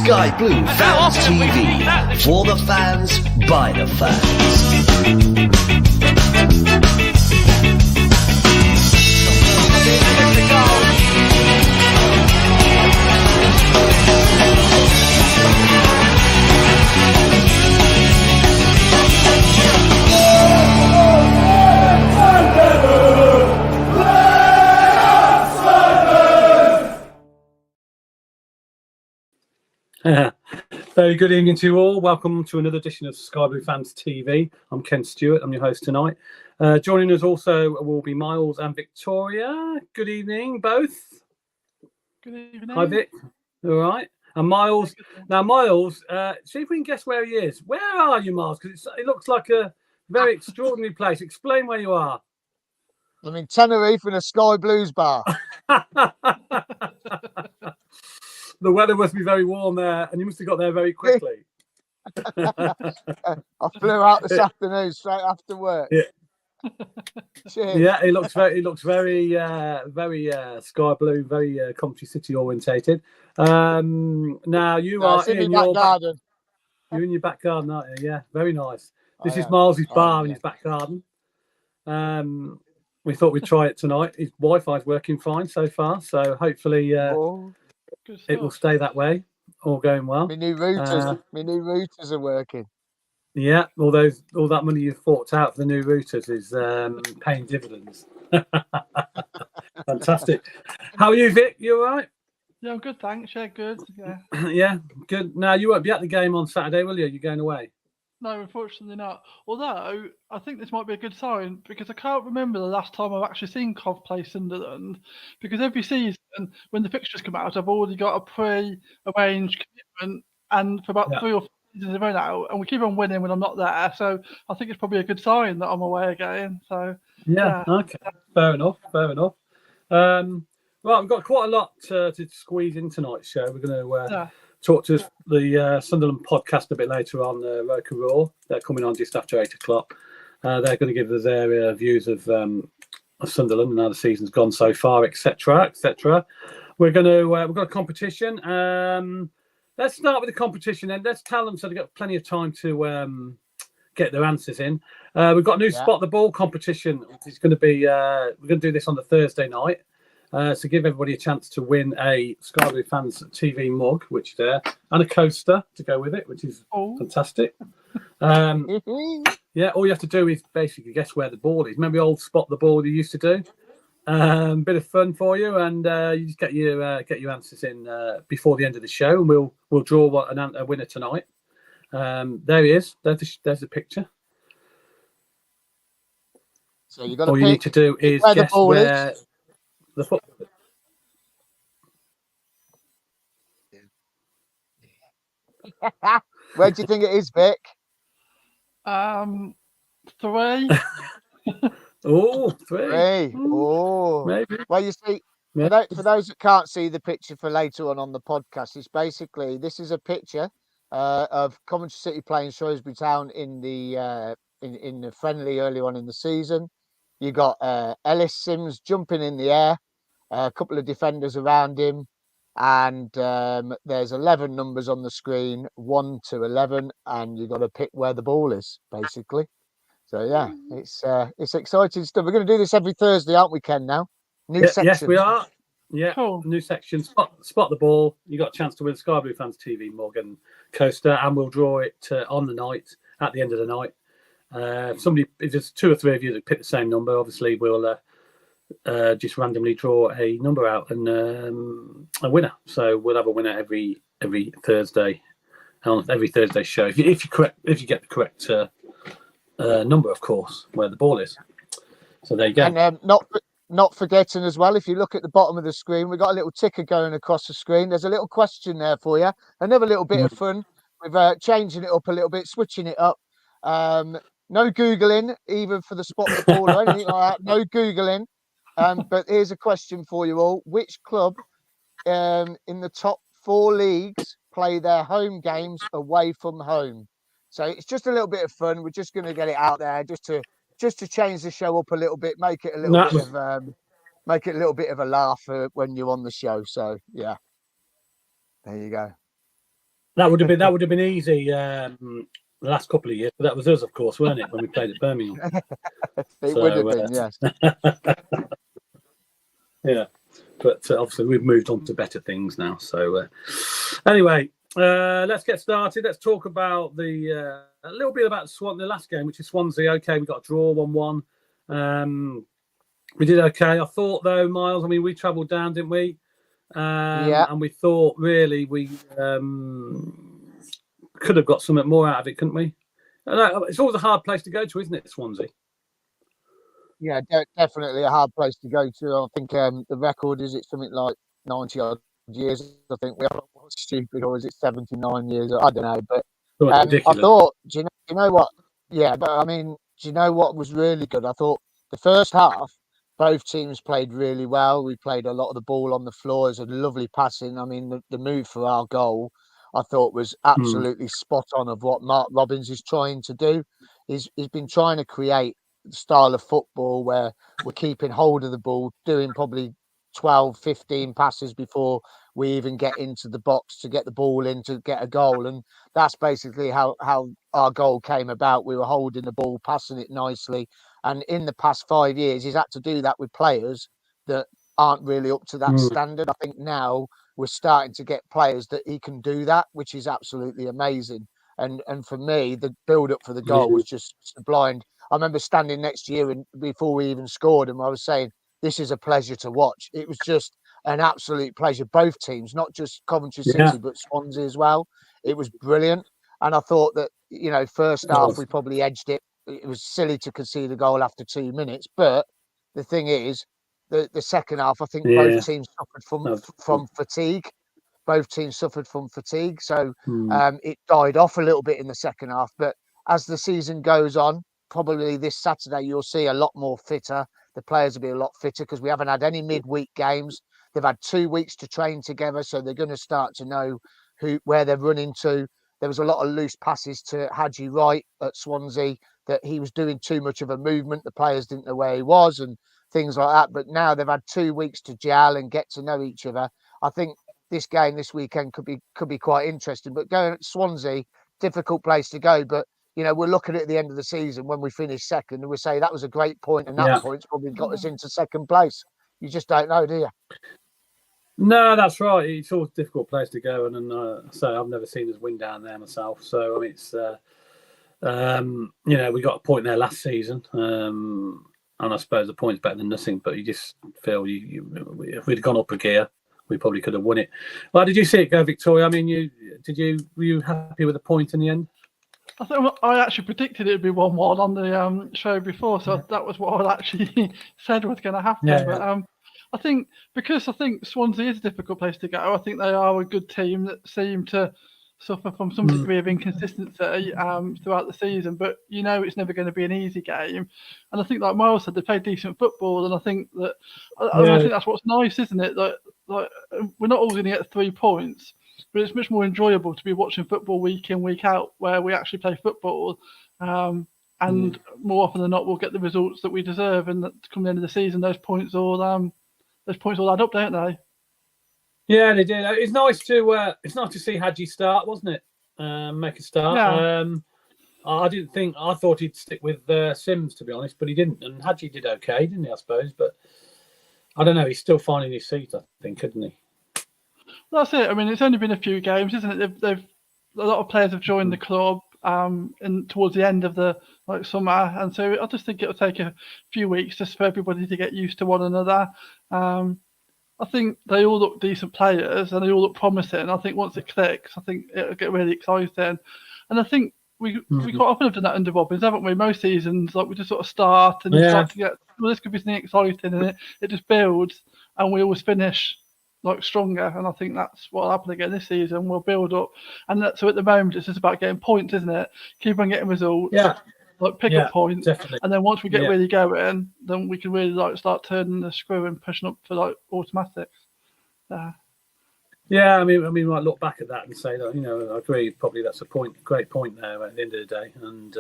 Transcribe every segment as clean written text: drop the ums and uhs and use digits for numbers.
Sky Blue Fans TV. For the fans, by the fans. Very good evening to you all. Welcome to another edition of Sky Blue Fans TV. I'm Ken Stewart. I'm your host tonight. Joining us also will be Miles and Victoria. Good evening, both. Good evening. Hi, Vic. All right. And Miles. Now, Miles, see if we can guess where he is. Where are you, Miles? Because it looks like a very extraordinary place. Explain where you are. I'm in Tenerife in a Sky Blues bar. The weather must be very warm there, and you must have got there very quickly. I flew out this afternoon straight after work. Yeah. Cheers. Yeah, it looks very sky blue, very Coventry City orientated. Now you are in your back garden. You're in your back garden, aren't you? Yeah, very nice. This is am. Miles's bar in yeah. his back garden. We thought we'd try it tonight. His Wi-Fi's working fine so far, so hopefully it will stay that way. All going well. My new routers are working. Yeah, all that money you've forked out for the new routers is paying dividends. Fantastic. How are you, Vic? You all right? Yeah, I'm good, thanks. Yeah, good. Yeah. Yeah, good. Now you won't be at the game on Saturday, will you? You're going away. No, unfortunately not. Although I think this might be a good sign because I can't remember the last time I've actually seen Cov play Sunderland. Because every season, when the fixtures come out, I've already got a pre-arranged commitment, and for about 3 or 4 seasons in a row now, and we keep on winning when I'm not there. So I think it's probably a good sign that I'm away again. So yeah. Okay, fair enough. Well, we've got quite a lot to squeeze in tonight's show. We're going to talk to the Sunderland podcast a bit later on, Roker Raw. They're coming on just after 8 o'clock. They're going to give us their views of Sunderland and how the season's gone so far, etc., etc. We've got a competition. Let's start with the competition, and let's tell them so they've got plenty of time to get their answers in. We've got a new Spot the Ball competition. It's going to be we're going to do this on the Thursday night. So give everybody a chance to win a Sky Blue Fans TV mug, which is there, and a coaster to go with it, which is fantastic. Yeah, all you have to do is basically guess where the ball is. Remember the old Spot the Ball you used to do? Bit of fun for you, and you just get your answers in before the end of the show, and we'll draw a winner tonight. There he is. There's the picture. So you got to all you need to do is guess where the football. Where do you think it is, Vic? 3. Oh, 3. 3. Oh, maybe. Well, you see, for those that can't see the picture for later on the podcast, it's basically this is a picture of Coventry City playing Shrewsbury Town in the friendly early on in the season. You got Ellis Sims jumping in the air, a couple of defenders around him, and there's 11 numbers on the screen, 1 to 11, and you've got to pick where the ball is, basically. So yeah, it's exciting stuff. We're going to do this every Thursday, aren't we, Ken? Now, section. Yes, we are. Yeah, cool. New section. Spot the ball. You got a chance to win Sky Blue Fans TV mug and coaster, and we'll draw it on the night at the end of the night. If there's 2 or 3 of you that pick the same number, obviously we'll just randomly draw a number out and a winner. So we'll have a winner every Thursday on every Thursday show. If you get the correct number, of course, where the ball is. So there you go. And not forgetting as well, if you look at the bottom of the screen, we've got a little ticker going across the screen. There's a little question there for you. Another little bit of fun with changing it up a little bit, switching it up. No Googling, even for the Spot the Ball or anything like that. No Googling. But here's a question for you all. Which club in the top 4 leagues play their home games away from home? So it's just a little bit of fun. We're just going to get it out there just to change the show up a little bit, make it a little bit of a laugh when you're on the show. So yeah, there you go. That would have been easy the last couple of years, but that was us, of course, weren't it, when we played at Birmingham? It would have been, yes. Yeah, but obviously we've moved on to better things now. So anyway, let's get started. Let's talk about a little bit about the last game, which is Swansea. Okay, we got a draw 1-1. We did okay. I thought, though, Miles, I mean, we travelled down, didn't we? And we thought, really, we could have got something more out of it, couldn't we? It's always a hard place to go to, isn't it, Swansea? Yeah, definitely a hard place to go to. I think the record is something like 90 odd years. I think we are stupid, or is it 79 years? I don't know, but I thought, do you know what? Yeah, but I mean, do you know what was really good? I thought the first half, both teams played really well. We played a lot of the ball on the floor. It was a lovely passing. I mean, the move for our goal, I thought, was absolutely spot on of what Mark Robins is trying to do. He's been trying to create style of football where we're keeping hold of the ball, doing probably 12, 15 passes before we even get into the box to get the ball in to get a goal. And that's basically how our goal came about. We were holding the ball, passing it nicely. And in the past 5 years, he's had to do that with players that aren't really up to that standard. I think now we're starting to get players that he can do that, which is absolutely amazing. And for me, the build up for the goal was just sublime. I remember standing next year and before we even scored, and I was saying, this is a pleasure to watch. It was just an absolute pleasure. Both teams, not just Coventry City, but Swansea as well. It was brilliant. And I thought that, first half, we probably edged it. It was silly to concede a goal after 2 minutes. But the thing is, the second half, I think both teams suffered from fatigue. Both teams suffered from fatigue. So it died off a little bit in the second half. But as the season goes on, probably this Saturday, you'll see a lot more fitter. The players will be a lot fitter because we haven't had any midweek games. They've had 2 weeks to train together. So they're going to start to know where they're running to. There was a lot of loose passes to Hadji Wright at Swansea that he was doing too much of a movement. The players didn't know where he was and things like that. But now they've had 2 weeks to gel and get to know each other. I think this game this weekend could be quite interesting. But going at Swansea, difficult place to go. But we're looking at the end of the season when we finish second, and we say that was a great point, and that point's probably got us into second place. You just don't know, do you? No, that's right. It's always a difficult place to go, and so I've never seen us win down there myself. So I mean, it's we got a point there last season, and I suppose the point's better than nothing. But you just feel if we'd gone up a gear, we probably could have won it. Well, did you see it go, Victoria? I mean, were you happy with the point in the end? I think I actually predicted it would be 1-1 on the show before, so that was what I actually said was going to happen. Yeah. But I think Swansea is a difficult place to go. I think they are a good team that seem to suffer from some degree of inconsistency throughout the season. But it's never going to be an easy game. And I think, like Miles said, they play decent football, and I think that I think that's what's nice, isn't it? Like we're not always going to get 3 points. But it's much more enjoyable to be watching football week in, week out, where we actually play football. And more often than not, we'll get the results that we deserve. And come the end of the season, those points all add up, don't they? Yeah, they did. It's nice to see Hadji start, wasn't it? Make a start. Yeah. I thought he'd stick with Sims, to be honest, but he didn't. And Hadji did okay, didn't he? I suppose, but I don't know. He's still finding his seat, I think, isn't he? That's it. I mean, it's only been a few games, isn't it? A lot of players have joined the club towards the end of the summer, and so I just think it'll take a few weeks just for everybody to get used to one another. I think they all look decent players and they all look promising. I think once it clicks, I think it'll get really exciting. And I think we quite often have done that under Robins, haven't we? Most seasons, we just sort of start and start to get, this could be something exciting, and it just builds, and we always finish stronger. And I think that's what'll happen again this season. We'll build up, and so at the moment it's just about getting points, isn't it? Keep on getting results. Pick up points, definitely. And then once we get really going, then we can really start turning the screw and pushing up for automatics. Yeah, I mean, we might look back at that and say that I agree. Probably that's a great point there at the end of the day, and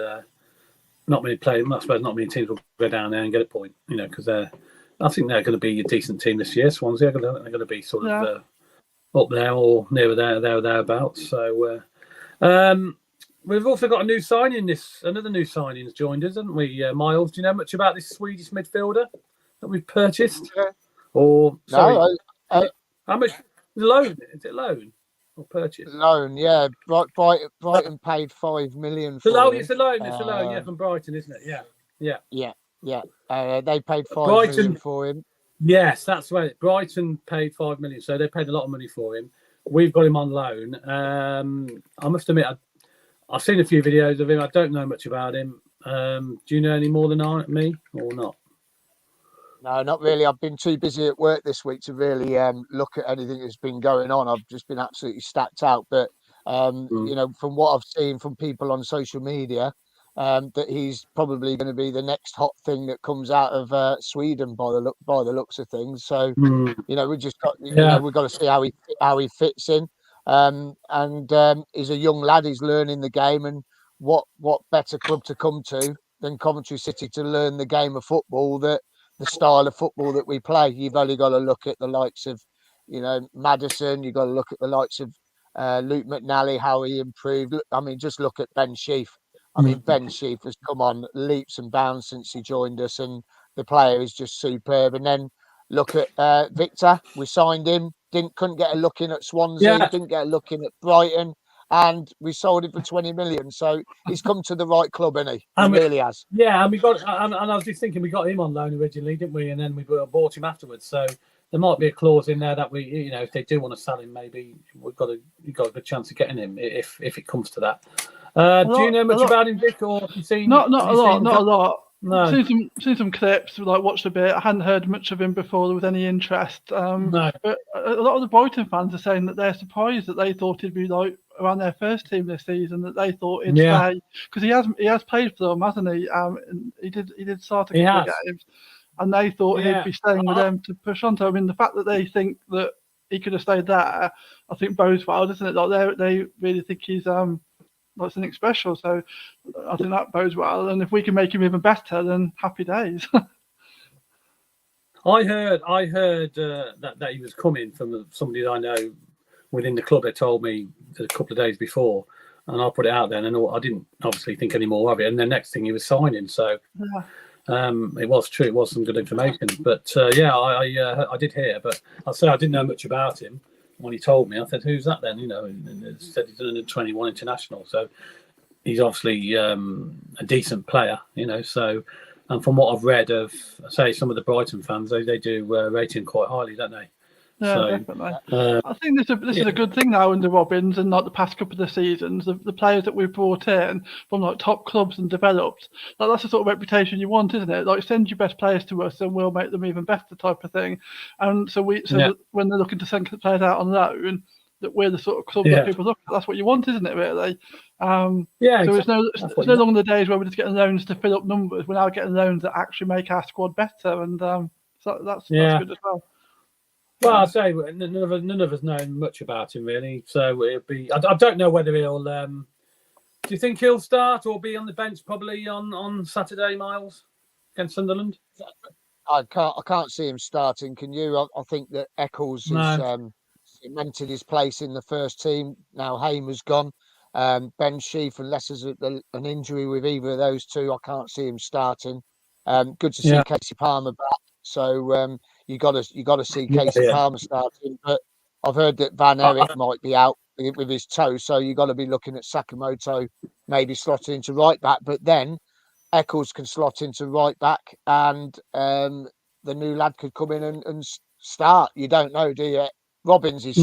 not many teams will go down there and get a point, because I think they're going to be a decent team this year. Swansea, they're going to be sort of up there or near there or thereabouts. So we've also got another new signing's joined us, haven't we, Miles? Do you know much about this Swedish midfielder that we've purchased? Or sorry, No, how much loan? Is it loan or purchase? loan. Yeah, Brighton paid 5 million for him. It's a loan. It's a loan. Yeah, from Brighton, isn't it? Yeah. They paid 5 Brighton million for him. Yes, that's right. Brighton paid 5 million, so they paid a lot of money for him. We've got him on loan. I must admit, I've seen a few videos of him. I don't know much about him. Do you know any more than me or not? No, not really. I've been too busy at work this week to really look at anything that's been going on. I've just been absolutely stacked out. But you know, from what I've seen from people on social media, that he's probably going to be the next hot thing that comes out of Sweden by the looks of things. So you know, we just got you know, we've got to see how he fits in. He's a young lad. He's learning the game, and what better club to come to than Coventry City to learn the game of football, that the style of football that we play. You've only got to look at the likes of, you know, Maddison. You've got to look at the likes of Luke McNally, how he improved. I mean, just look at Ben Sheaf. I mean, Ben Sheaf has come on leaps and bounds since he joined us, and the player is just superb. And then look at Victor. We signed him. Couldn't get a look in at Swansea. Didn't get a look in at Brighton. And we sold him for 20 million. So he's come to the right club, hasn't he? He really has. Yeah, and we got. And I was just thinking, we got him on loan originally, didn't we? And then we bought him afterwards. So there might be a clause in there that we, you know, if they do want to sell him, maybe you've got a good chance of getting him if it comes to that. Do you know much about him, Vic, or have you seen? Not a lot. No. Seen some clips, like watched a bit. I hadn't heard much of him before there was any interest. No. But a lot of the Brighton fans are saying that they're surprised that they thought he'd be like around their first team this season, that they thought he'd stay, because he has played for them, hasn't he? He did start a couple of games, and they thought he'd be staying with them to push on. So I mean, the fact that they think that he could have stayed there, I think bodes well, doesn't it? Like they really think he's like something special. So I think that bodes well, and if we can make him even better, then happy days. I heard that he was coming from somebody that I know within the club. They told me a couple of days before, and I put it out there, and I didn't obviously think any more of it. And the next thing, he was signing. So it was true. It was some good information. But I did hear. But I'll say I didn't know much about him. When he told me, I said, "Who's that then?" You know, and it said he's done a 21 international, so he's obviously a decent player. You know, so and from what I've read of, say, some of the Brighton fans, they do rate him quite highly, don't they? Yeah, so, definitely. I think this is a good thing now under Robbins, and like the past couple of seasons, the players that we've brought in from like top clubs and developed, like that's the sort of reputation you want, isn't it? Like send your best players to us, and we'll make them even better, type of thing. And so that when they're looking to send players out on loan, that we're the sort of club that people look at. That's what you want, isn't it? Really. So exactly. It's no longer the days where we're just getting loans to fill up numbers. We're now getting loans that actually make our squad better, and so that's good as well. Well, I'd say none of us know much about him really, so it'll be. I don't know whether he'll. Do you think he'll start or be on the bench probably on Saturday, Miles, against Sunderland? I can't see him starting. Can you? I think that Eccles has cemented his place in the first team. Now Hamer's gone. Ben Sheaf, unless there's an injury with either of those two, I can't see him starting. Good to see Casey Palmer back. So you got to see Casey Palmer starting. But I've heard that Van Eyck might be out with his toe, so you got to be looking at Sakamoto maybe slotting into right back. But then Eccles can slot into right back, and the new lad could come in and start. You don't know, do you? Robbins is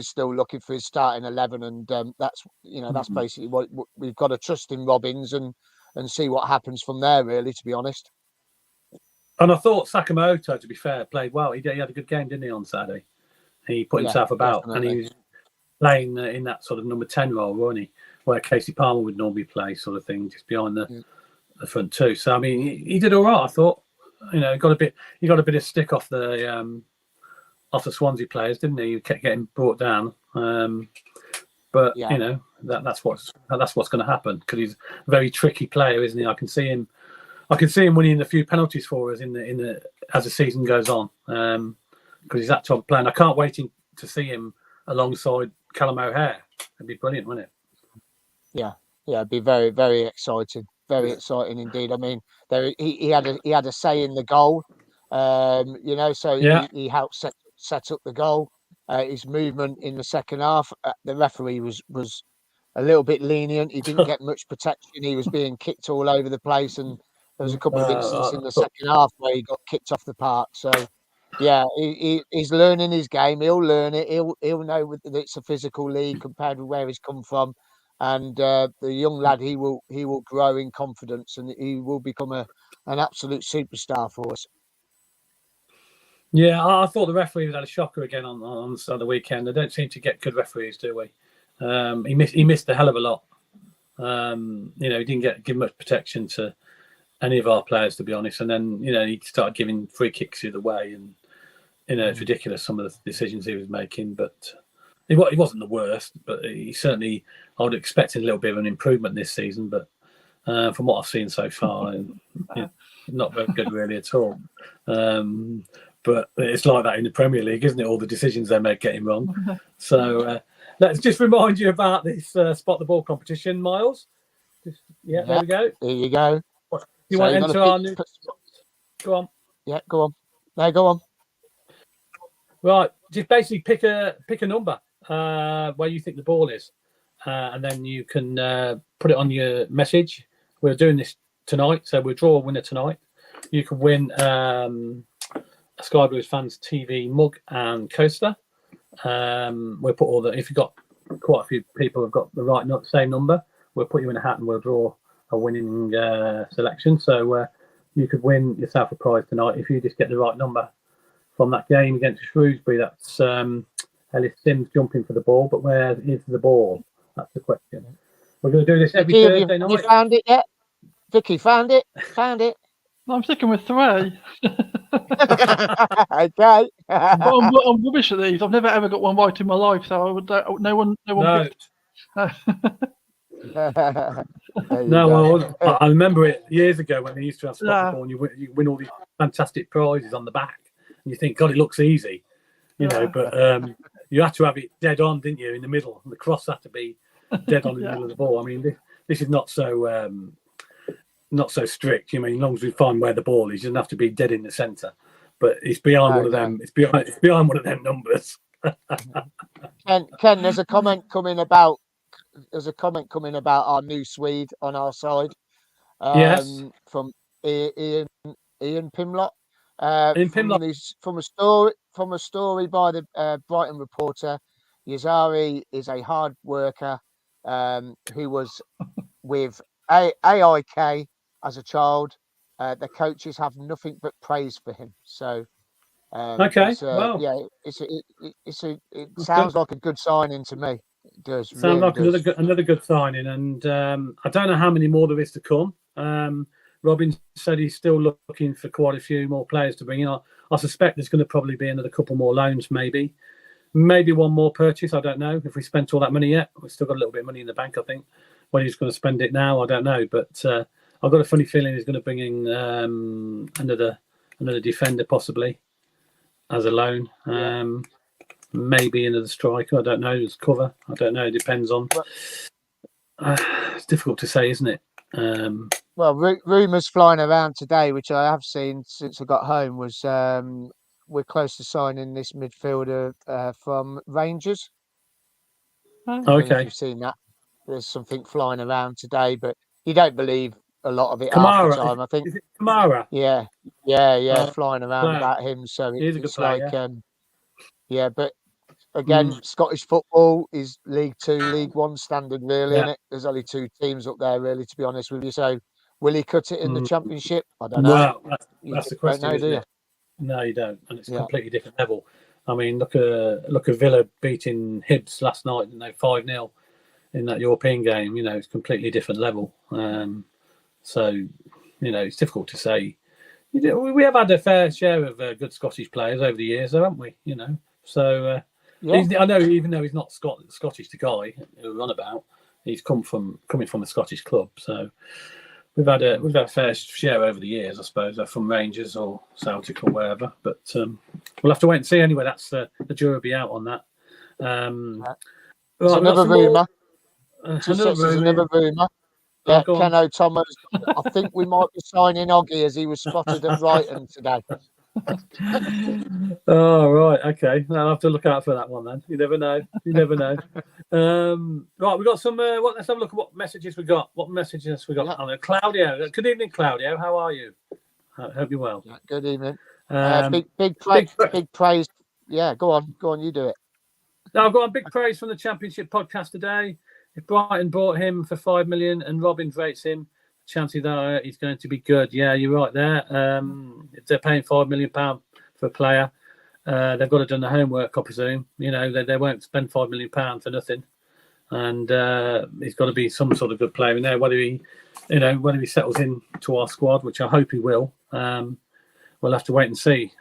still looking for his starting 11, and that's basically what we've got to trust in Robbins and see what happens from there. Really, to be honest. And I thought Sakamoto, to be fair, played well. He had a good game, didn't he, on Saturday? He put himself about, definitely. And he was playing in that sort of number 10 role, wasn't he? Where Casey Palmer would normally play, sort of thing, just behind the front two. So I mean, he did all right. I thought, you know, he got a bit of stick off the Swansea players, didn't he? He kept getting brought down. But you know, that's what's going to happen, because he's a very tricky player, isn't he? I can see him winning a few penalties for us in the as the season goes on, because he's that type of player. And I can't wait to see him alongside Callum O'Hare. It'd be brilliant, wouldn't it? Yeah, it'd be very, very exciting. Very exciting indeed. I mean, he had a say in the goal. So he helped set up the goal. His movement in the second half, the referee was a little bit lenient. He didn't get much protection. He was being kicked all over the place, and there was a couple of instances in the second half where he got kicked off the park. So, yeah, he's learning his game. He'll learn it. He'll know that it's a physical league compared with where he's come from. And the young lad, he will grow in confidence, and he will become an absolute superstar for us. Yeah, I thought the referee had a shocker again on the weekend. They don't seem to get good referees, do we? He missed a hell of a lot. He didn't give much protection to any of our players, to be honest. And then he started giving free kicks the other way, and it's ridiculous some of the decisions he was making. But he wasn't the worst, but he certainly, I would expect a little bit of an improvement this season. But from what I've seen so far, not very good really at all. But it's like that in the Premier League, isn't it? All the decisions they make getting wrong. So let's just remind you about this Spot the Ball competition, Miles. There we go. There you go. You want to enter our new... Go on. Yeah, go on. No, go on. Right, just basically pick a number where you think the ball is, and then you can put it on your message. We're doing this tonight, so we'll draw a winner tonight. You can win a Sky Blues Fans TV mug and coaster. We'll put if you've got quite a few people who've got the same number, we'll put you in a hat and we'll draw a winning selection. So you could win yourself a prize tonight if you just get the right number from that game against Shrewsbury. That's Ellis Sims jumping for the ball, but where is the ball? That's the question. We're going to do this every Thursday night. You found it yet? Vicky, found it? Found it? I'm sticking with 3. Okay. I'm rubbish at these. I've never ever got one right in my life, so I would. No one. Picked. No, I remember it years ago when they used to have Spot the Ball, and you win all these fantastic prizes on the back, and you think, God, it looks easy, but you had to have it dead on, didn't you, in the middle, and the cross had to be dead on in the middle of the ball. I mean, this is not so strict. I mean, as long as we find where the ball is, it doesn't have to be dead in the centre. But it's beyond one of them. It's beyond one of them numbers. Ken, there's a comment coming about our new Swede on our side. Yes. From Ian Pimlott. From a story by the Brighton reporter. Yazari is a hard worker who was with AIK as a child. The coaches have nothing but praise for him. So, okay, it sounds like a good signing to me. It does. Sounds really like does. another good signing, and I don't know how many more there is to come. Robin said he's still looking for quite a few more players to bring in. I suspect there's going to probably be another couple more loans, maybe one more purchase. I don't know if we spent all that money yet. We've still got a little bit of money in the bank, I think. When he's going to spend it now, I don't know, but I've got a funny feeling he's going to bring in another defender possibly as a loan. Maybe another striker. I don't know. As cover. I don't know. It depends on. It's difficult to say, isn't it? Well, rumours flying around today, which I have seen since I got home, was we're close to signing this midfielder from Rangers. Okay. You've seen that. There's something flying around today, but you don't believe a lot of it Kamara. half the time. I think. Is it Kamara? Yeah, flying around about him. So it's player, like, but again, Scottish football is League 2, League 1 standard, really, isn't it? There's only 2 teams up there, really, to be honest with you. So will he cut it in the Championship? I don't know. Well, that's the question, isn't it? No, you don't, and it's a completely different level. I mean, look at Villa beating Hibs last night, 5-0 in that European game. It's a completely different level. So it's difficult to say. We have had a fair share of good Scottish players over the years, though, haven't we? So I know, even though he's not Scottish, the guy who we're on about, he's coming from a Scottish club. So, we've had a fair share over the years, I suppose, from Rangers or Celtic or wherever. But we'll have to wait and see. Anyway, that's the jury will be out on that. There's Right, another rumour. Another There's another rumour. Yeah, Ken O'Thomas. I think we might be signing Oggy as he was spotted at Brighton today. Oh, right. Okay. I'll have to look out for that one then. You never know. Right, we've got some. Let's have a look at what messages we got. Yeah. Claudio. Good evening, Claudio. How are you? I hope you're well. Yeah, good evening. Big praise. Yeah, go on. You do it. I've got a big praise from the Championship podcast today. If Brighton bought him for $5 million and Robbins rates him, chances are he's going to be good. Yeah, you're right there. If they're paying £5 million for a player, they've got to do the homework, I presume. You know, they won't spend £5 million for nothing. And he's got to be some sort of good player in there. Whether he settles into our squad, which I hope he will, we'll have to wait and see.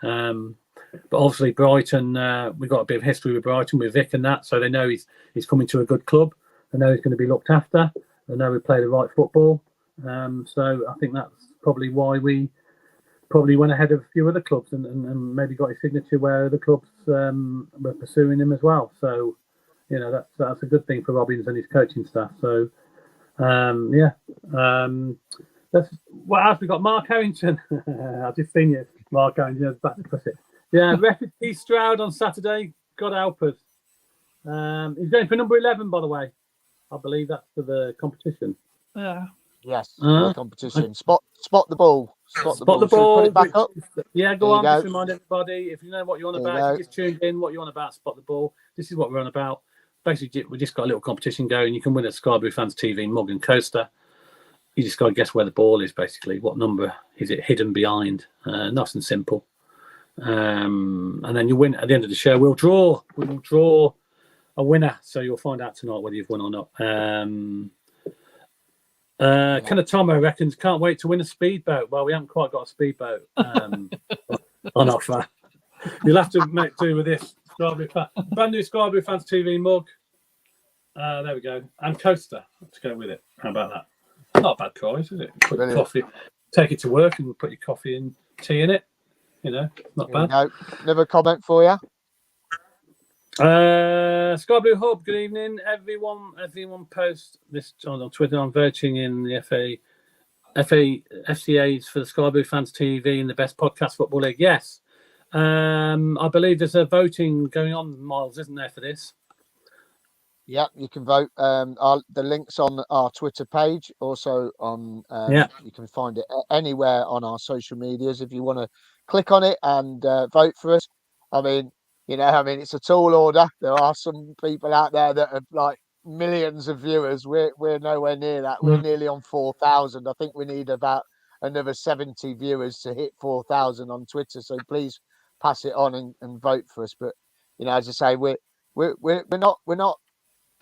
But obviously, Brighton, we've got a bit of history with Brighton, with Vic and that, so they know he's coming to a good club. They know he's going to be looked after. They know we play the right football. So I think that's probably why we probably went ahead of a few other clubs and maybe got his signature where other clubs were pursuing him as well. So, you know, that's a good thing for Robbins and his coaching staff. So, what else we got? Mark Harrington. I've just seen you, Mark Harrington. Back to push it. Yeah, Refugee Stroud on Saturday. God help us. He's going for number 11, by the way. I believe that's for the competition. Yeah. Yes, the competition. Spot the ball. Spot the ball. Put it back up. Yeah, go on. Just remind everybody, if you know what you're on about, if you just tuned in, what you're on about, spot the ball. This is what we're on about. Basically, we just got a little competition going. You can win a Sky Blue Fans TV mug and coaster. You just got to guess where the ball is, basically. What number is it hidden behind? Nice and simple. And then you win at the end of the show. We will draw a winner, so you'll find out tonight whether you've won or not. Kenneth Tomo reckons can't wait to win a speedboat. Well, we haven't quite got a speedboat on offer. You'll have to make do with this brand new Sky Blue Fans TV mug. There we go, and coaster to go with it. How about that? Not a bad price, is it? Put your coffee, take it to work, and put your coffee and tea in it. You know, not bad. No, another comment for you. Sky Blue Hub, good evening, everyone. Everyone post this on Twitter. I'm voting in the FCAs for the Sky Blue Fans TV in the best podcast football league. Yes, I believe there's a voting going on, Miles, isn't there, for this? Yeah, you can vote. The link's on our Twitter page. Also on, you can find it anywhere on our social medias if you want to click on it and vote for us. I mean, it's a tall order. There are some people out there that have like millions of viewers. We're nowhere near that. We're nearly on 4,000. I think we need about another 70 viewers to hit 4,000 on Twitter. So please pass it on and vote for us. But as I say, we're not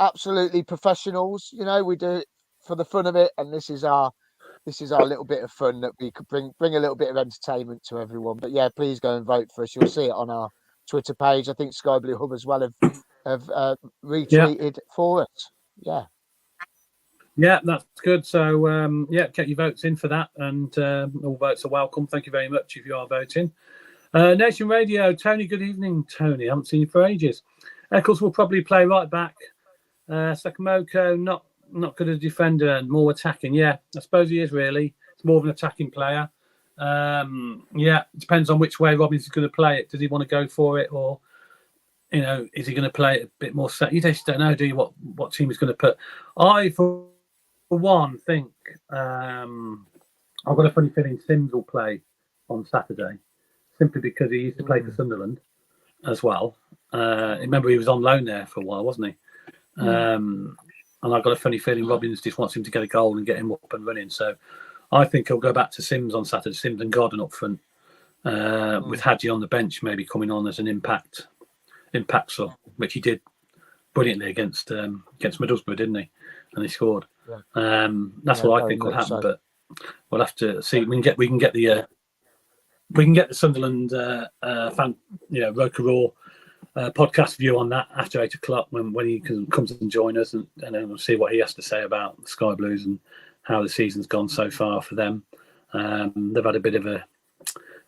absolutely professionals. We do it for the fun of it, and this is our little bit of fun that we could bring a little bit of entertainment to everyone. But yeah, please go and vote for us. You'll see it on our Twitter page. I think Sky Blue Hub as well have retweeted for us. Yeah, that's good. So get your votes in for that, and all votes are welcome. Thank you very much if you are voting. Nation Radio, Tony. Good evening, Tony. I haven't seen you for ages. Eccles will probably play right back. Sakamoko not good as a defender and more attacking. Yeah, I suppose he is really. It's more of an attacking player. It depends on which way Robbins is going to play it. Does he want to go for it, or is he going to play it a bit more set? You just don't know, do you? What team he's going to put? I, for one, think I've got a funny feeling Sims will play on Saturday, simply because he used to play for Sunderland as well. Remember, he was on loan there for a while, wasn't he? And I've got a funny feeling Robbins just wants him to get a goal and get him up and running. So I think he'll go back to Sims on Saturday, Sims and Gordon up front, with Hadji on the bench, maybe coming on as an impact sub, which he did brilliantly against Middlesbrough, didn't he? And he scored. That's what I think will happen. So. But we'll have to see. We can get the Sunderland fan, Roker Raw podcast view on that after 8 o'clock when he comes and join us, and then we'll see what he has to say about the Sky Blues and how the season's gone so far for them. They've had a bit of a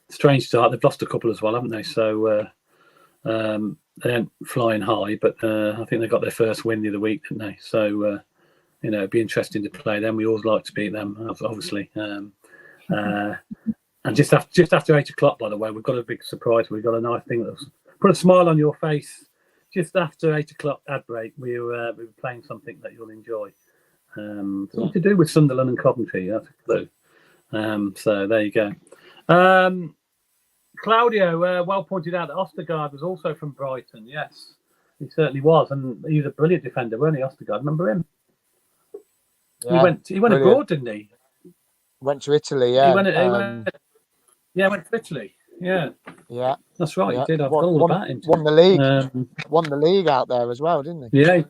strange start. They've lost a couple as well, haven't they? So they aren't flying high, but I think they got their first win the other week, didn't they? So it'd be interesting to play them. We always like to beat them, obviously. And just after 8 o'clock, by the way, we've got a big surprise. We've got a nice thing that's put a smile on your face. Just after 8 o'clock ad break, we were playing something that you'll enjoy. Something to do with Sunderland and Coventry. That's a clue. So there you go. Claudio, well pointed out that Ostergaard was also from Brighton. Yes, he certainly was, and he was a brilliant defender, wasn't he, Ostergaard? Remember him? Yeah, he went abroad, didn't he? Went to Italy, yeah. Went to Italy. Yeah, that's right. He did. I've got all about him. Won the league. Won the league out there as well, didn't he? Yeah,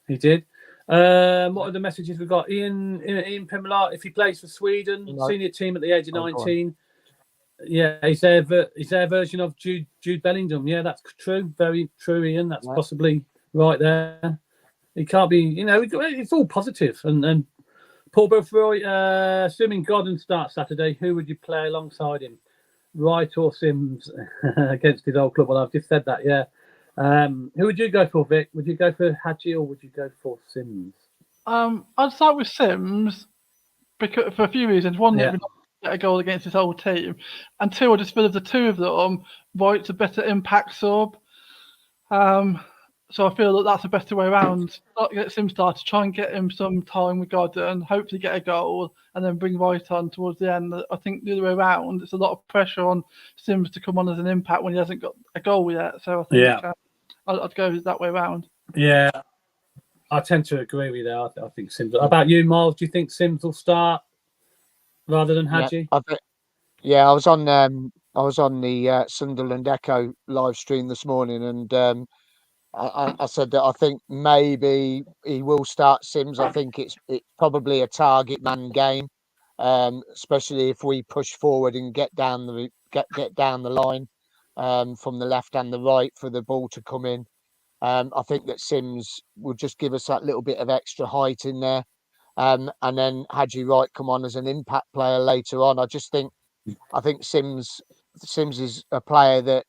he did. What are the messages we've got? Ian Pimlar, if he plays for Sweden, senior team at the age of 19. Yeah, he's their version of Jude Bellingham. Yeah, that's true. Very true, Ian. That's possibly right there. He can't be, it's all positive. And Paul Beaufroy, assuming Godden starts Saturday, who would you play alongside him? Wright or Sims against his old club? Well, I've just said that, yeah. Who would you go for, Vic? Would you go for Hadji or would you go for Sims? I'd start with Sims because for a few reasons. One, that we not get a goal against his old team, and two, I just feel of the two of them, Wright's a better impact sub. So I feel that that's the better way around. Not get Sims started, try and get him some time with Godden, hopefully get a goal, and then bring Wright on towards the end. I think the other way around, it's a lot of pressure on Sims to come on as an impact when he hasn't got a goal yet. So I think I'd go that way around. Yeah, I tend to agree with that. I think Sims. How about you, Miles? Do you think Sims will start rather than Hadji? I was on the Sunderland Echo live stream this morning, and I said that I think maybe he will start Sims. I think it's probably a target man game, especially if we push forward and get down the line from the left and the right for the ball to come in. I think that Sims will just give us that little bit of extra height in there, and then Hadji Wright come on as an impact player later on. I think Sims is a player that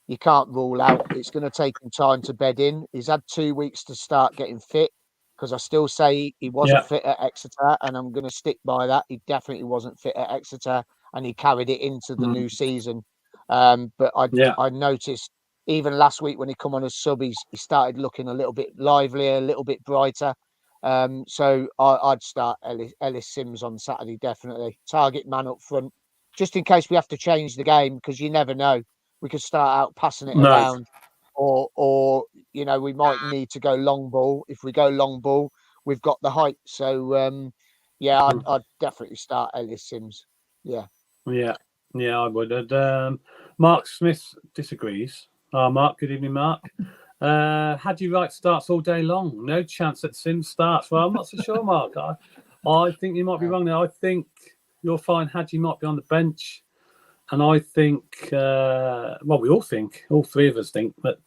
you can't rule out. It's going to take him time to bed in. He's had 2 weeks to start getting fit, because I still say he wasn't fit at Exeter, and I'm going to stick by that. He definitely wasn't fit at Exeter, and he carried it into the new season. But I noticed even last week when he come on as sub, he started looking a little bit livelier, a little bit brighter. So I'd start Ellis Sims on Saturday, definitely. Target man up front, just in case we have to change the game, because you never know. We could start out passing it around, or we might need to go long ball. If we go long ball, we've got the height. So I'd definitely start Ellis Sims. Yeah, I would. Mark Smith disagrees. Mark, good evening, Mark. Hadji Wright starts all day long. No chance that Sims starts. Well, I'm not so sure, Mark. I think you might be wrong there. I think you'll find Hadji might be on the bench. And I think, we all think, all three of us think that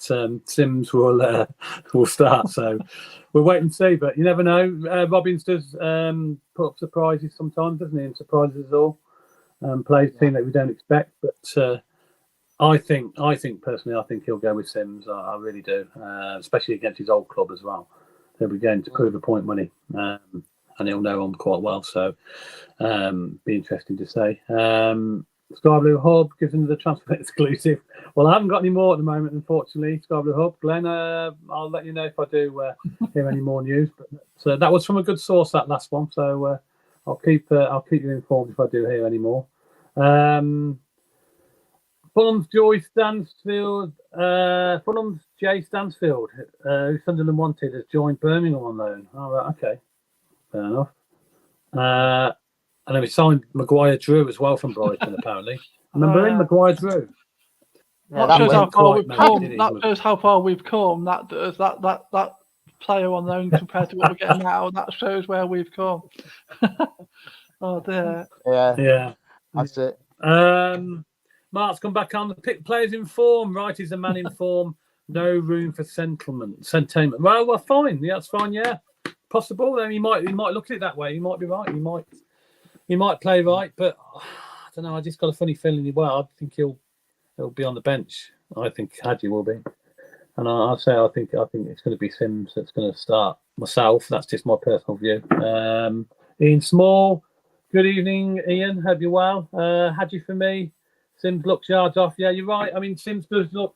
Sims will start. So we'll wait and see. But you never know. Robbins does put up surprises sometimes, doesn't he? And surprises us all. Plays a team that we don't expect. But I think personally, I think he'll go with Sims. I really do, especially against his old club as well. He'll be going to prove a point, won't he? And he'll know him quite well. So be interesting to say. Sky Blue Hub gives him the transfer exclusive. Well, I haven't got any more at the moment, unfortunately. Sky Blue Hub, Glenn, I'll let you know if I do hear any more news. But that was from a good source, that last one. So I'll keep you informed if I do hear any more. Fulham's Jay Stansfield, who Sunderland wanted, has joined Birmingham on loan. All right, okay, fair enough. And then we signed Maguire Drew as well from Brighton, apparently. Remember him, Maguire Drew? Yeah, that shows how far we've come. That shows how far we've come. That does. That player on loan compared to what we're getting now, that shows where we've come. Oh dear. Yeah. That's it. Mark's come back on. The pick players in form. Wright is a man in form. No room for sentiment. Well, fine. Yeah, that's fine. Yeah. possible. Then he might look at it that way. He might be right. He might play right, but I don't know. I just got a funny feeling. Well, I think he'll be on the bench. I think Hadji will be, and I think it's going to be Sims that's going to start. Myself, that's just my personal view. Ian Small, good evening, Ian. Hope you're well. Hadji for me. Sims looks yards off. Yeah, you're right. I mean, Sims does look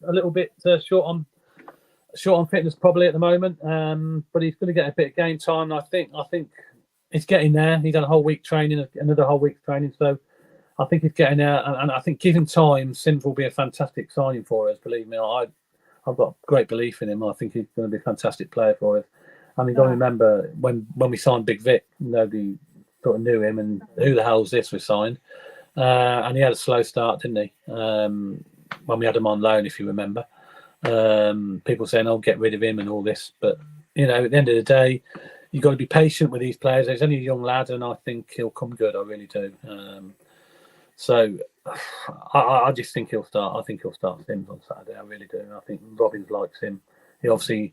a little bit short on fitness probably at the moment, but he's going to get a bit of game time. I think he's getting there. He's had a whole week training, another whole week's training, so I think he's getting there. And I think given time, Sims will be a fantastic signing for us. Believe me, I've got great belief in him. I think he's going to be a fantastic player for us. I mean, got to remember when we signed Big Vic, nobody sort of knew him, and who the hell's this we signed? And he had a slow start, didn't he? When we had him on loan, if you remember. People saying, "Oh, get rid of him" and all this, but at the end of the day, you've got to be patient with these players. He's only a young lad, and I think he'll come good. I really do. So I just think he'll start. I think he'll start Sims on Saturday. I really do. I think Robbins likes him. He obviously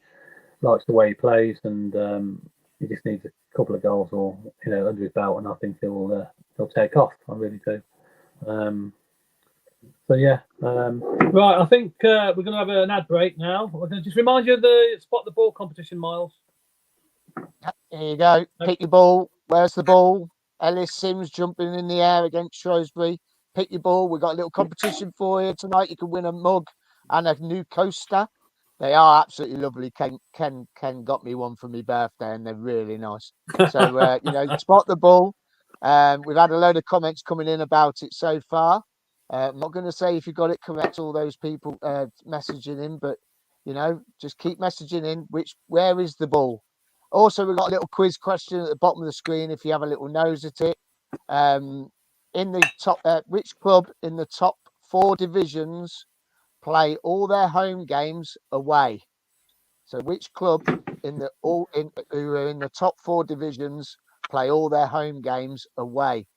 likes the way he plays, and he just needs a couple of goals or under his belt, and I think he'll take off. I really do. So yeah, right. I think we're going to have an ad break now. I'm going to just remind you of the spot the ball competition, Miles. Here you go. Pick your ball. Where's the ball? Ellis Sims jumping in the air against Shrewsbury. Pick your ball. We've got a little competition for you tonight. You can win a mug and a new coaster. They are absolutely lovely. Ken got me one for my birthday, and they're really nice. So spot the ball. We've had a load of comments coming in about it so far. I'm not going to say if you got it correct, all those people messaging in, but just keep messaging in. Where is the ball? Also, we've got a little quiz question at the bottom of the screen if you have a little nose at it. In the top, which club in the top 4 divisions play all their home games away? So, which club who are in the top 4 divisions play all their home games away?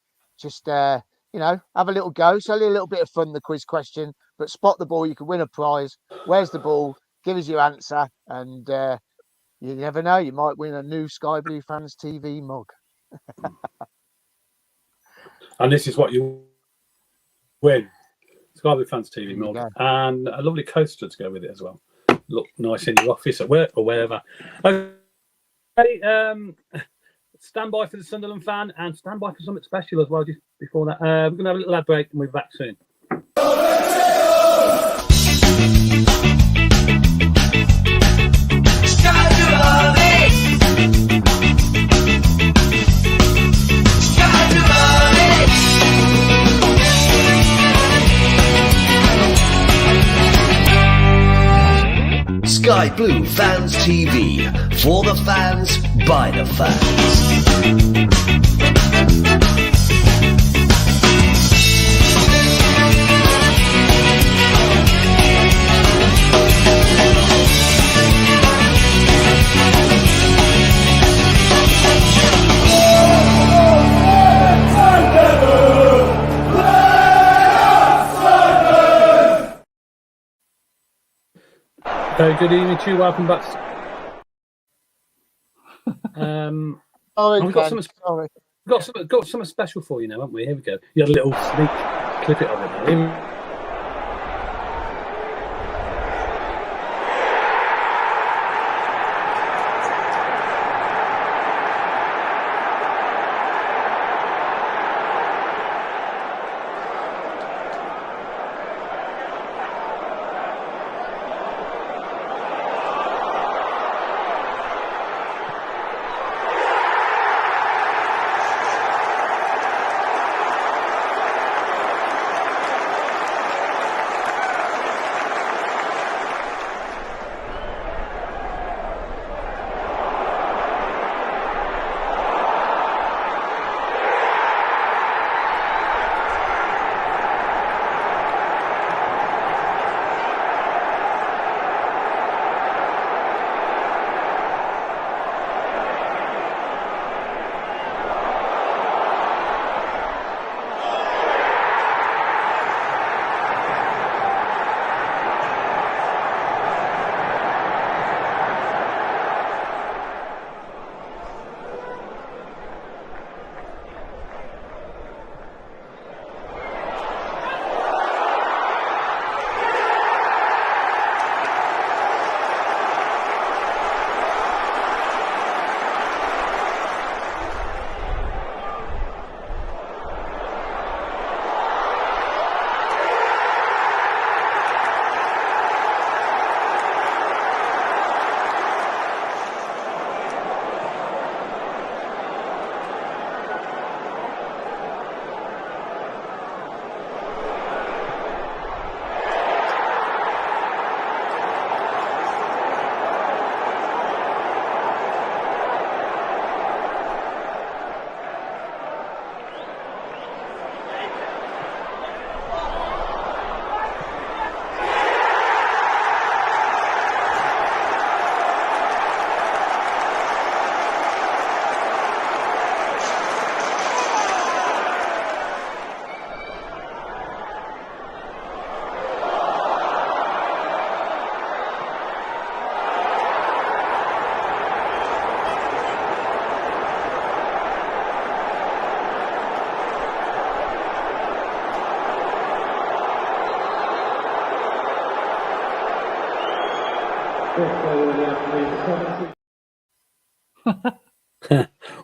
Just have a little go. It's only a little bit of fun, the quiz question, but spot the ball. You can win a prize. Where's the ball? Give us your answer, and you never know. You might win a new Sky Blue Fans TV mug. And this is what you win. Sky Blue Fans TV mug. And a lovely coaster to go with it as well. Look nice in your office, at work, or wherever. Okay, stand by for the Sunderland fan, and stand by for something special as well just before that. We're going to have a little ad break, and we'll be back soon. Sky Blue Fans TV, for the fans, by the fans. Good evening to you. Welcome back. We've got something special for you now, haven't we? Here we go. You had a little sneak clip it of it. Here.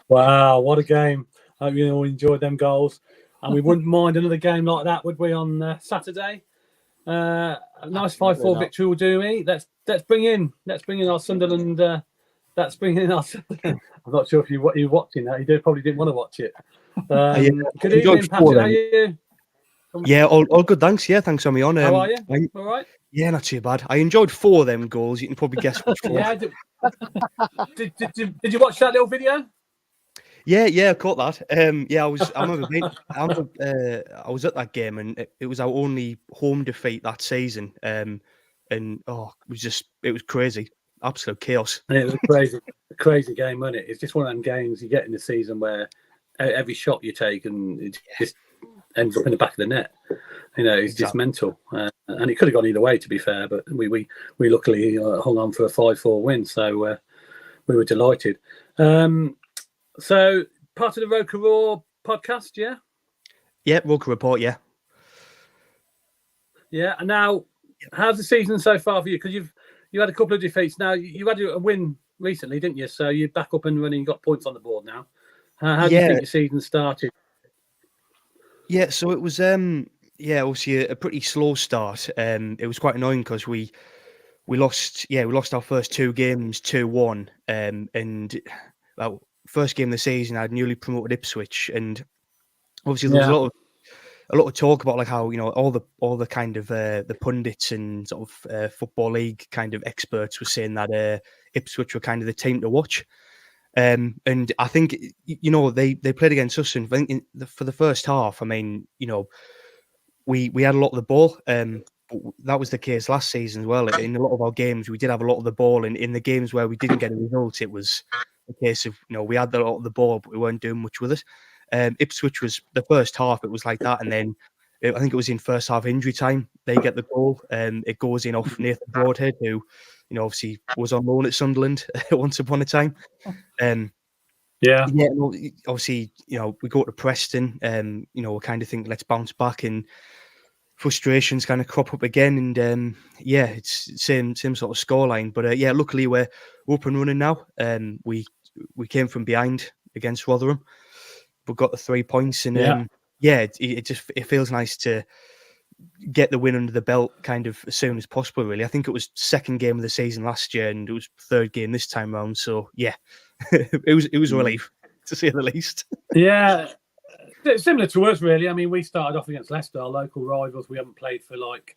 Wow, what a game. Hope you all enjoyed them goals. And we wouldn't mind another game like that, would we, on Saturday? A nice 5-4 victory will do me. Let's bring in our Sunderland. Let's bring in our Sunderland. I'm not sure if you're watching that. You probably didn't want to watch it. Good evening, Patrick. How are you? Yeah, all good. Thanks. Yeah, thanks for me on. How are you? All right. Yeah, not too bad. I enjoyed 4 of them goals. You can probably guess which 4. Yeah. Did you watch that little video? Yeah, I caught that. Yeah, I was at that game, and it was our only home defeat that season. And it was crazy, absolute chaos. It was a crazy game, wasn't it? It's just one of them games you get in the season where every shot you take and it just ends up in the back of the net. It's just mental, and it could have gone either way, to be fair. But we luckily hung on for a 5-4 win, so we were delighted. So part of the Roker Raw podcast, yeah? Yeah, Roker Report, yeah. Yeah, and now, how's the season so far for you? Because you had a couple of defeats. Now, you had a win recently, didn't you? So you're back up and running, you got points on the board now. How do you think your season started? Yeah, so it was obviously a pretty slow start. It was quite annoying because we lost our first 2 games 2-1. And first game of the season, I'd newly promoted Ipswich, and obviously there was a lot of talk about like how all the kind of the pundits and sort of football league kind of experts were saying that Ipswich were kind of the team to watch. And I think they played against us, and I think for the first half, I mean, we had a lot of the ball. But that was the case last season as well. In a lot of our games, we did have a lot of the ball, and in the games where we didn't get a result, it was a case of we had a lot of the ball, but we weren't doing much with it. Ipswich was the first half; it was like that, and then I think it was in first half injury time they get the goal, and it goes in off Nathan Broadhead, who obviously was on loan at Sunderland once upon a time. Obviously, we go to Preston, we're kind of thinking let's bounce back, and frustrations kind of crop up again, and it's same sort of scoreline. But luckily we're up and running now. We came from behind against Rotherham, but got the 3 points, and it feels nice to get the win under the belt kind of as soon as possible. Really, I think it was second game of the season last year, and it was third game this time around. So yeah, it was a relief to say the least. Yeah. Similar to us, really. I mean, we started off against Leicester, our local rivals. We haven't played for like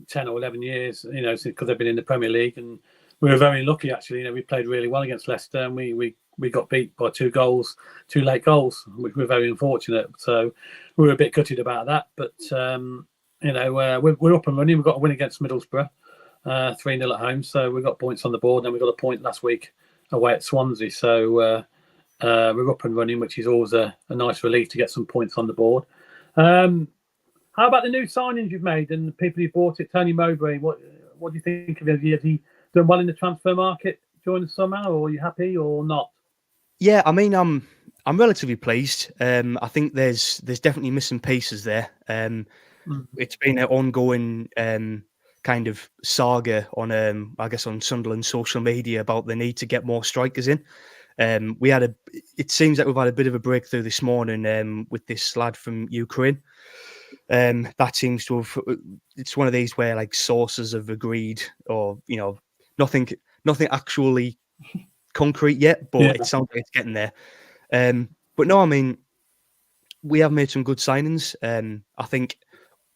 10 or 11 years, because they've been in the Premier League. And we were very lucky, actually. We played really well against Leicester, and we got beat by 2 late goals, which we're very unfortunate. So we were a bit gutted about that. But, we're up and running. We've got a win against Middlesbrough, 3-0 at home. So we got points on the board, and we got a point last week away at Swansea. So, we're up and running, which is always a nice relief to get some points on the board. How about the new signings you've made and the people who bought it? Tony Mowbray, what do you think of it? Has he done well in the transfer market during the summer, or are you happy or not? Yeah, I mean, I'm relatively pleased. I think there's definitely missing pieces there. It's been an ongoing kind of saga on on Sunderland social media about the need to get more strikers in. It seems like we've had a bit of a breakthrough this morning with this lad from Ukraine. That seems to have, it's one of these where like sources have agreed, or nothing actually concrete yet, but it sounds like it's getting there. But no, I mean, we have made some good signings. I think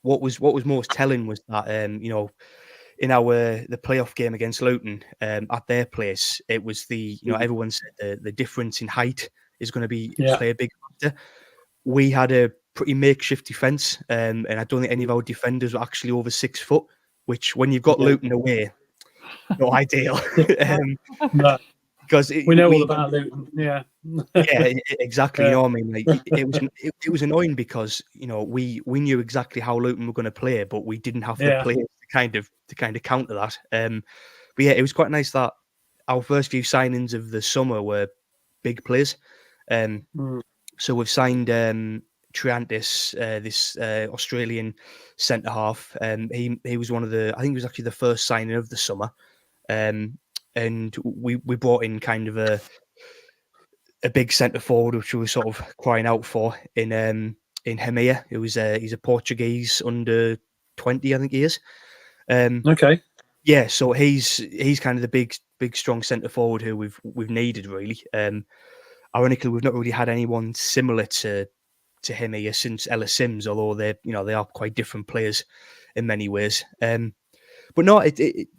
what was most telling was that in the playoff game against Luton at their place, it was everyone said the difference in height is going to play a big factor. We had a pretty makeshift defence, and I don't think any of our defenders were actually over 6 foot, which when you've got Luton away, not ideal. No. Because we know all about Luton, yeah, exactly. I mean, like, it was annoying because we knew exactly how Luton were going to play, but we didn't have the players to kind of counter that. But yeah, it was quite nice that our first few signings of the summer were big players. So we've signed Triantis, this Australian centre half. He was I think he was actually the first signing of the summer. and we brought in kind of a big centre forward, which we were sort of crying out for in Hemia. He's a Portuguese under 20, I think he is. Okay. Yeah, so he's kind of the big strong centre forward who we've needed really. Ironically, we've not really had anyone similar to him here since Ellis Sims, although they are quite different players in many ways. But no, I think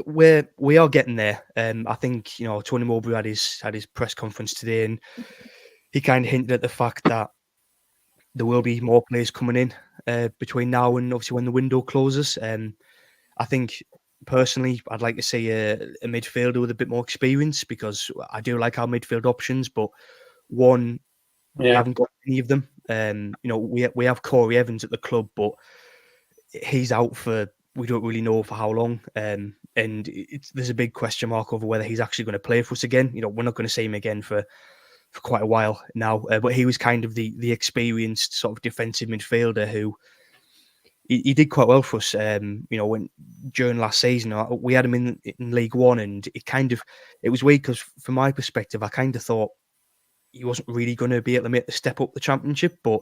we are getting there. I think Tony Mowbray had his press conference today, and he kind of hinted at the fact that there will be more players coming in between now and obviously when the window closes. I think personally, I'd like to see a midfielder with a bit more experience because I do like our midfield options, but we haven't got any of them. We have Corey Evans at the club, but he's out for we don't really know for how long. And there's a big question mark over whether he's actually going to play for us again. We're not going to see him again for quite a while now. But he was kind of the experienced sort of defensive midfielder who he did quite well for us. When during last season we had him in League One, and it was weird because from my perspective, I kind of thought he wasn't really going to be able to make the step up the Championship, but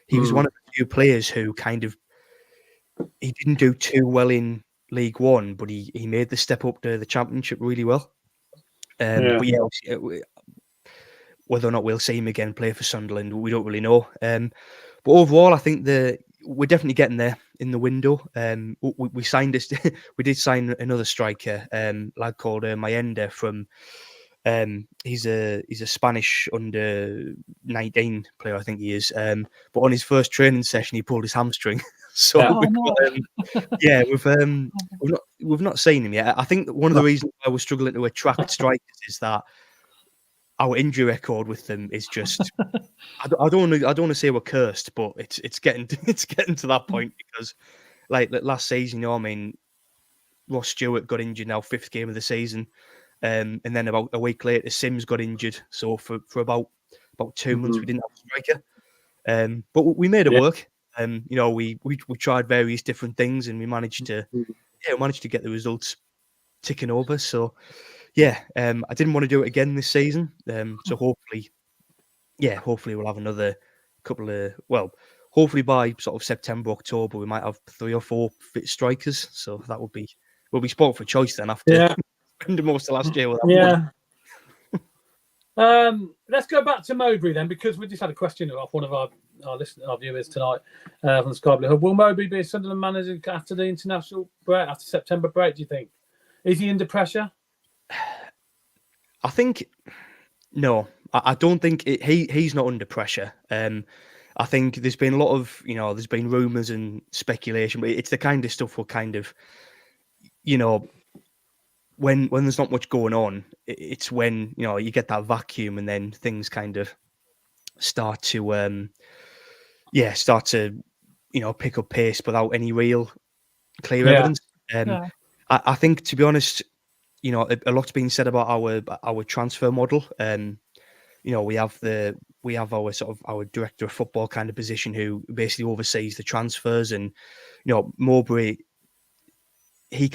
he was one of the few players who he didn't do too well in League One, but he made the step up to the Championship really well. But yeah, whether or not we'll see him again play for Sunderland, we don't really know. But overall, I think we're definitely getting there in the window. We signed this. We did sign another striker, lad called Mayenda from. He's a Spanish under 19 player, I think he is. But on his first training session, he pulled his hamstring. So we've not seen him yet. I think that one of the reasons why we're struggling to attract strikers is that our injury record with them is just. I don't want to say we're cursed, but it's getting to that point because, like last season, Ross Stewart got injured now, 5th game of the season. And then about a week later, Sims got injured. So for about 2 months, we didn't have a striker. But we made it work. We tried various different things, and we managed to get the results ticking over. So I didn't want to do it again this season. So hopefully we'll have another couple of hopefully by sort of September, October, we might have 3 or 4 fit strikers. So that we'll be sport for choice then after. Spend most of last year with that one. Let's go back to Mowbray then, because we just had a question off one of our viewers tonight from the Sky Blue Hub. Will Mowbray be a Sunderland manager after the international break, after September break, do you think? Is he under pressure? I think no. I don't think he's not under pressure. I think there's been a lot of there's been rumours and speculation, but it's the kind of stuff we're kind of when there's not much going on, it's when you get that vacuum, and then things kind of start to pick up pace without any real clear evidence. I think, to be honest, a lot's been said about our transfer model. We have our sort of our director of football kind of position who basically oversees the transfers, and Mowbray. He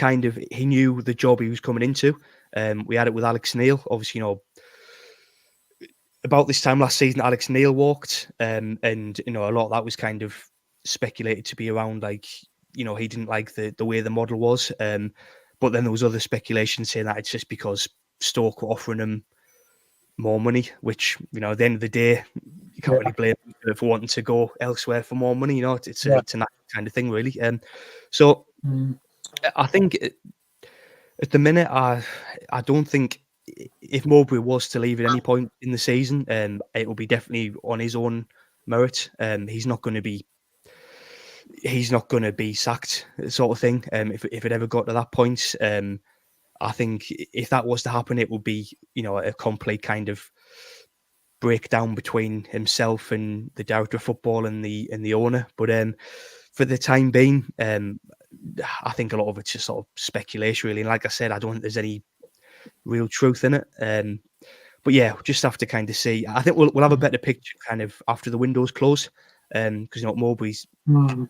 knew the job he was coming into. We had it with Alex Neil. Obviously, about this time last season, Alex Neil walked, and a lot of that was kind of speculated to be around he didn't like the way the model was. But then there was other speculation saying that it's just because Stoke were offering him more money, which at the end of the day, you can't really blame him for wanting to go elsewhere for more money. It's a natural kind of thing, really. So. I think at the minute, I don't think if Mowbray was to leave at any point in the season, it will be definitely on his own merit. He's not going to be sacked, sort of thing. If it ever got to that point, I think if that was to happen, it would be a complete kind of breakdown between himself and the director of football and the owner. But for the time being, I think a lot of it's just sort of speculation, really. And like I said, I don't think there's any real truth in it. But yeah, we'll just have to kind of see. I think we'll have a better picture kind of after the windows close. Because Mowbray's the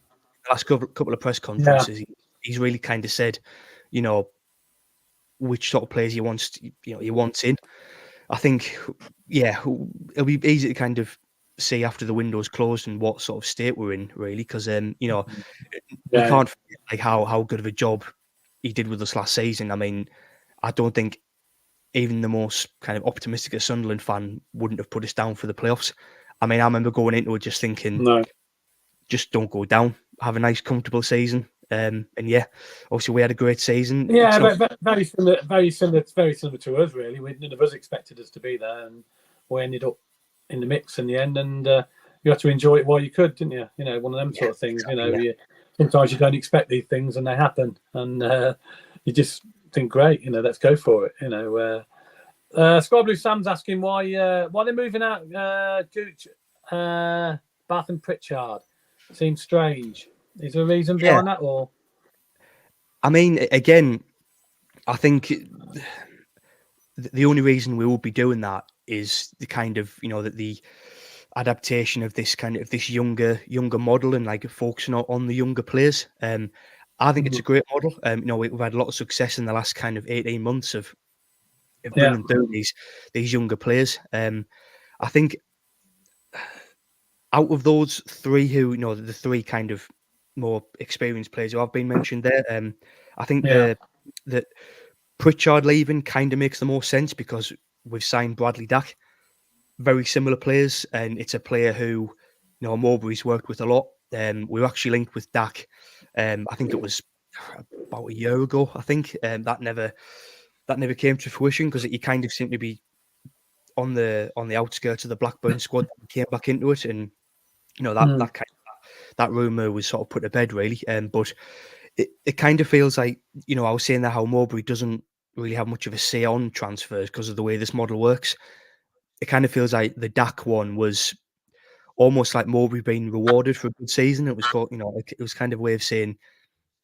last couple of press conferences, he's really kind of said, which sort of players he wants in. I think, yeah, it'll be easy to kind of see after the window's closed and what sort of state we're in, really, because you can't forget like how good of a job he did with us last season. I mean, I don't think even the most kind of optimistic a Sunderland fan wouldn't have put us down for the playoffs. I mean, I remember going into it just thinking, just don't go down, have a nice, comfortable season. And yeah, obviously we had a great season. Yeah, very similar to us, really. None of us expected us to be there, and we ended up in the mix in the end. And you had to enjoy it while you could, didn't you? You know, one of them sort of things. Exactly, Sometimes you don't expect these things, and they happen, and you just think, great, let's go for it. Squad Blue Sam's asking why they're moving out Gooch, Bath and Pritchard. Seems strange. Is there a reason behind that, or? I mean, again, I think the only reason we will be doing that is the kind of the adaptation of this younger model and like focusing on the younger players. I think it's a great model. We've had a lot of success in the last kind of 18 months of bringing through these younger players. I think out of those three, the three kind of more experienced players who have been mentioned there, I think that Pritchard leaving kind of makes the most sense because we've signed Bradley Dack, very similar players, and it's a player who Mowbray's worked with a lot. We were actually linked with Dack. I think it was about a year ago. I think that never came to fruition because he kind of seemed to be on the outskirts of the Blackburn squad. Came back into it, and that rumor was sort of put to bed, really. But it kind of feels like I was saying that how Mowbray doesn't really have much of a say on transfers because of the way this model works. It kind of feels like the Dack one was almost like Mowbray being rewarded for a good season. It was called, it was kind of a way of saying,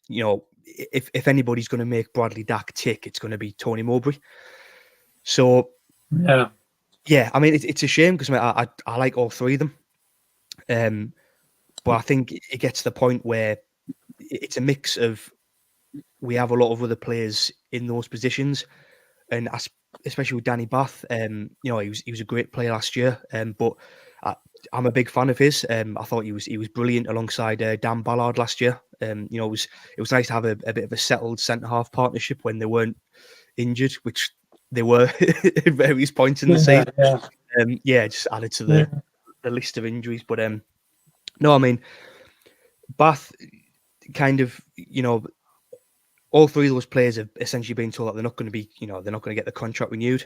if anybody's going to make Bradley Dack tick, it's going to be Tony Mowbray. So yeah, I mean, it's a shame because I like all three of them. But I think it gets to the point where it's a mix of we have a lot of other players in those positions, and especially with Danny Bath, he was a great player last year. But I'm a big fan of his. I thought he was brilliant alongside Dan Ballard last year. It was nice to have a bit of a settled centre half partnership when they weren't injured, which they were at various points in the season. Just added to the list of injuries. But no, I mean, Bath kind of, all three of those players have essentially been told that they're not going to be, they're not going to get the contract renewed.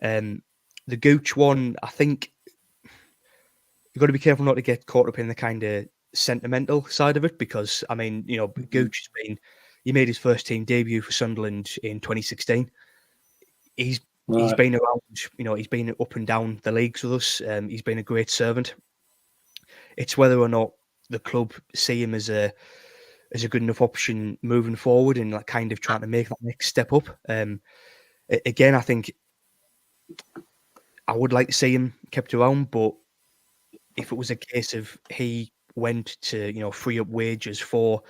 The Gooch one, I think you've got to be careful not to get caught up in the kind of sentimental side of it because, I mean, Gooch he made his first team debut for Sunderland in 2016. He's been around, he's been up and down the leagues with us. He's been a great servant. It's whether or not the club see him as a good enough option moving forward and like kind of trying to make that next step up. Again, I think I would like to see him kept around, but if it was a case of he went to free up wages for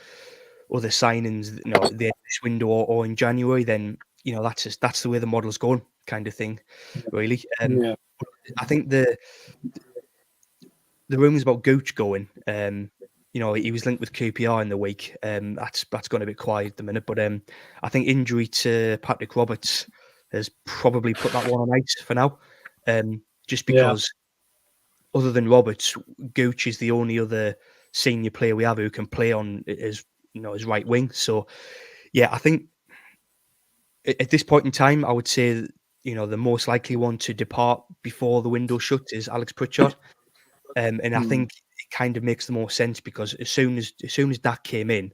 other signings, the end of this window or in January, then that's the way the model's going, kind of thing, really. I think the rumours about Gooch going, he was linked with QPR in the week. That's gone a bit quiet at the minute, but I think injury to Patrick Roberts has probably put that one on ice for now. Just because other than Roberts, Gooch is the only other senior player we have who can play on his right wing. So yeah, I think at this point in time, I would say the most likely one to depart before the window shuts is Alex Pritchard. And I think it kind of makes the most sense because as soon as that came in,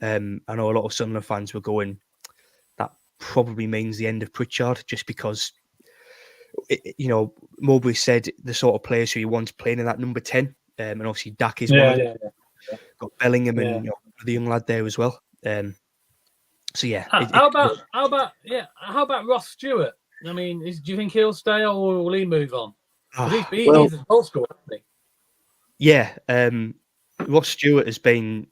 I know a lot of Sunderland fans were going, that probably means the end of Pritchard, just because Mowbray said the sort of players who he wants playing in that number 10, and obviously Dack is one of them. Got Bellingham and the young lad there as well. So yeah. How about Ross Stewart? I mean, do you think he'll stay or will he move on? He's a goal scorer, isn't he? Yeah, Ross Stewart has been,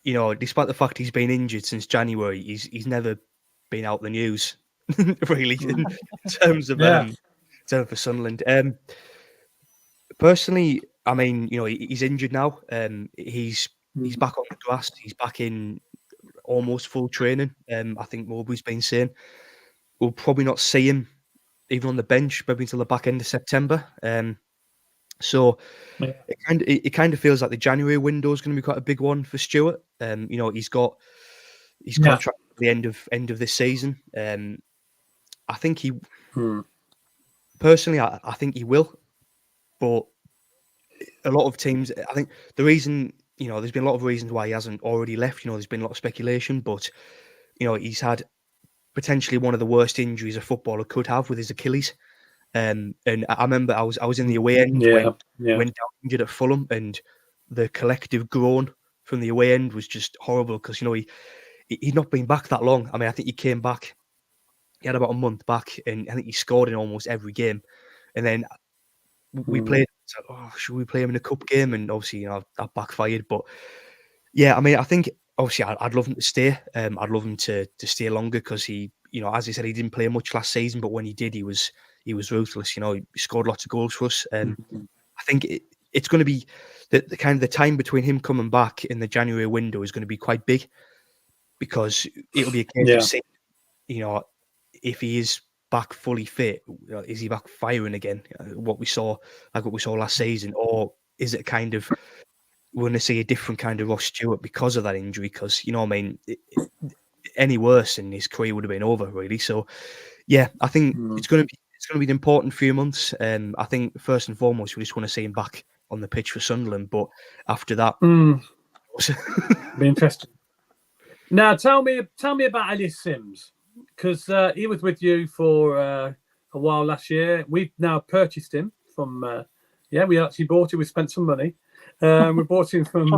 despite the fact he's been injured since January, he's never been out the news, really, in terms of for Sunderland. Personally, I mean, he's injured now. He's back on the grass. He's back in almost full training. I think Mowbray's been saying we'll probably not see him even on the bench maybe until the back end of September. So it kind of feels like the January window is going to be quite a big one for Stewart. He's got his contract at the end of this season. I think he personally, I think he will, but a lot of teams. I think the reason, there's been a lot of reasons why he hasn't already left. There's been a lot of speculation, but he's had potentially one of the worst injuries a footballer could have with his Achilles. And I remember I was in the away end when he went down injured at Fulham, and the collective groan from the away end was just horrible because he'd not been back that long. I mean, I think he came back. He had about a month back, and I think he scored in almost every game. And then we played. Should we play him in a cup game? And obviously, that backfired. But yeah, I mean, I think obviously I'd love him to stay. I'd love him to stay longer because he, as he said, he didn't play much last season, but when he did, he was ruthless. He scored lots of goals for us. I think it's going to be the kind of the time between him coming back in the January window is going to be quite big because it'll be a case of seeing, if he is back fully fit, is he back firing again? What we saw last season, or is it kind of we're going to see a different kind of Ross Stewart because of that injury? Because any worse and his career would have been over, really. So yeah, I think it's going to be an important few months. I think first and foremost we just want to see him back on the pitch for Sunderland, but after that, be interesting. Now tell me about Ellis Sims, because he was with you for a while last year. We've now purchased him from. We actually bought him. We spent some money. We bought him from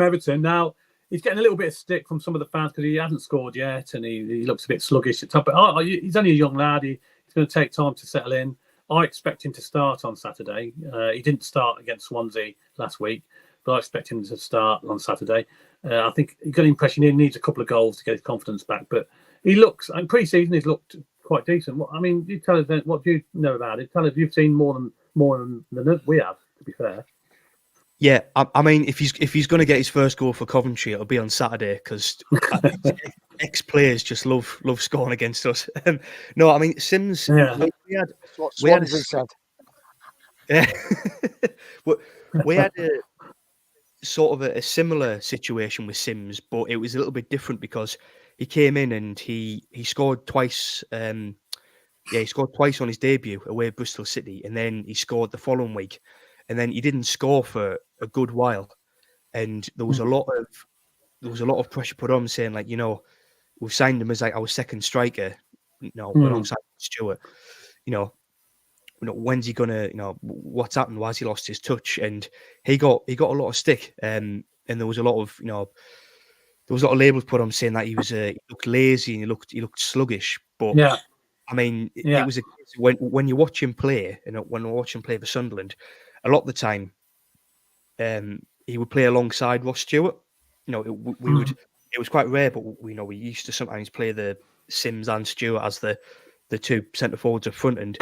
Everton. Now he's getting a little bit of stick from some of the fans because he hasn't scored yet, and he looks a bit sluggish at top. But he's only a young lad. He's going to take time to settle in. I expect him to start on Saturday. He didn't start against Swansea last week, but I expect him to start on Saturday. I think he got the impression he needs a couple of goals to get his confidence back. But he looks, and pre-season he's looked quite decent. I mean, you tell us then, what do you know about it? Tell us you've seen more than we have. To be fair. Yeah, I mean, if he's going to get his first goal for Coventry, it'll be on Saturday because ex-players just love scoring against us. No, I mean Sims. Yeah. We had said. Yeah, we had a sort of a similar situation with Sims, but it was a little bit different because he came in and he scored twice. He scored twice on his debut away at Bristol City, and then he scored the following week. And then he didn't score for a good while, and there was a lot of pressure put on him saying like, we've signed him as like our second striker, alongside Stewart. When's he gonna? What's happened? Why has he lost his touch? And he got a lot of stick, and there was a lot of labels put on him saying that he looked lazy and he looked sluggish. But I mean, it was when you watch him play, when we watch him play for Sunderland. A lot of the time, he would play alongside Ross Stewart. We would. It was quite rare, but we used to sometimes play the Sims and Stewart as the two centre forwards up front. And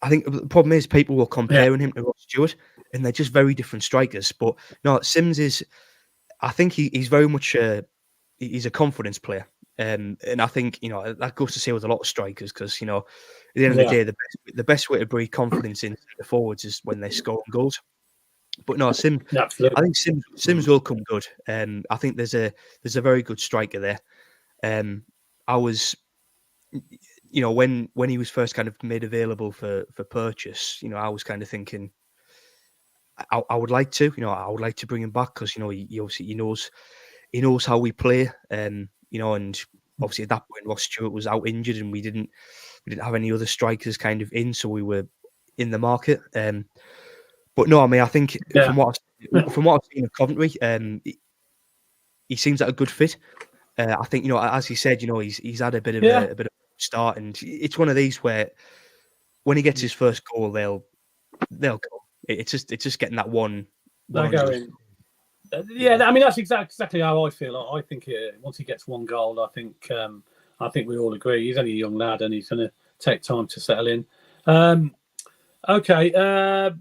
I think the problem is people were comparing him to Ross Stewart, and they're just very different strikers. But no, Sims is. I think he's very much he's a confidence player, and I think that goes to say with a lot of strikers because at the end of the day, the best way to breed confidence in the forwards is when they're scoring goals. But no, Sims. I think Sims will come good. I think there's a very good striker there. I was, when he was first kind of made available for purchase, I was kind of thinking, I would like to, I would like to bring him back because he obviously he knows how we play, and obviously at that point Ross Stewart was out injured and we didn't have any other strikers kind of in, so we were in the market. But no, I mean I think from what I've seen of Coventry, he seems like a good fit. I think as he said, he's had a bit of a start, and it's one of these where when he gets his first goal, they'll go. It's just getting that one. Yeah, I mean that's exactly how I feel. I think once he gets one goal, I think we all agree he's only a young lad and he's going to take time to settle in. Okay,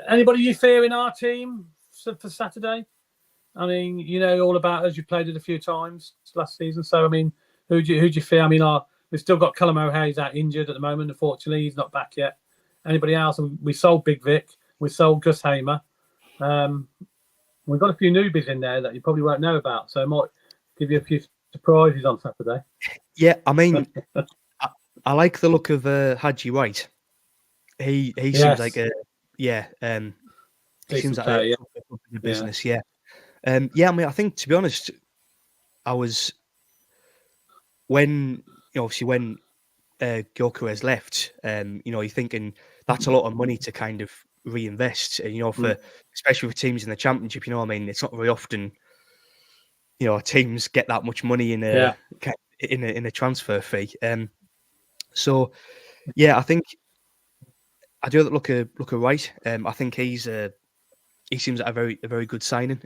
anybody you fear in our team for Saturday? I mean, you know all about us. You played it a few times last season, so I mean, who do you fear? I mean, we've still got Callum O'Hayes out injured at the moment. Unfortunately, he's not back yet. Anybody else? We sold Big Vic. We sold Gus Hamer. We've got a few newbies in there that you probably won't know about, so I might give you a few surprises on Saturday. Yeah, I mean, I like the look of Hadji White. He seems like he seems like a business. Yeah. I mean, I think to be honest, I was when Gyökeres left. You're thinking that's a lot of money to kind of reinvest, for especially for teams in the Championship. I mean, it's not very often, teams get that much money in a transfer fee. So I think I do look at Wright. I think he seems like a very good signing.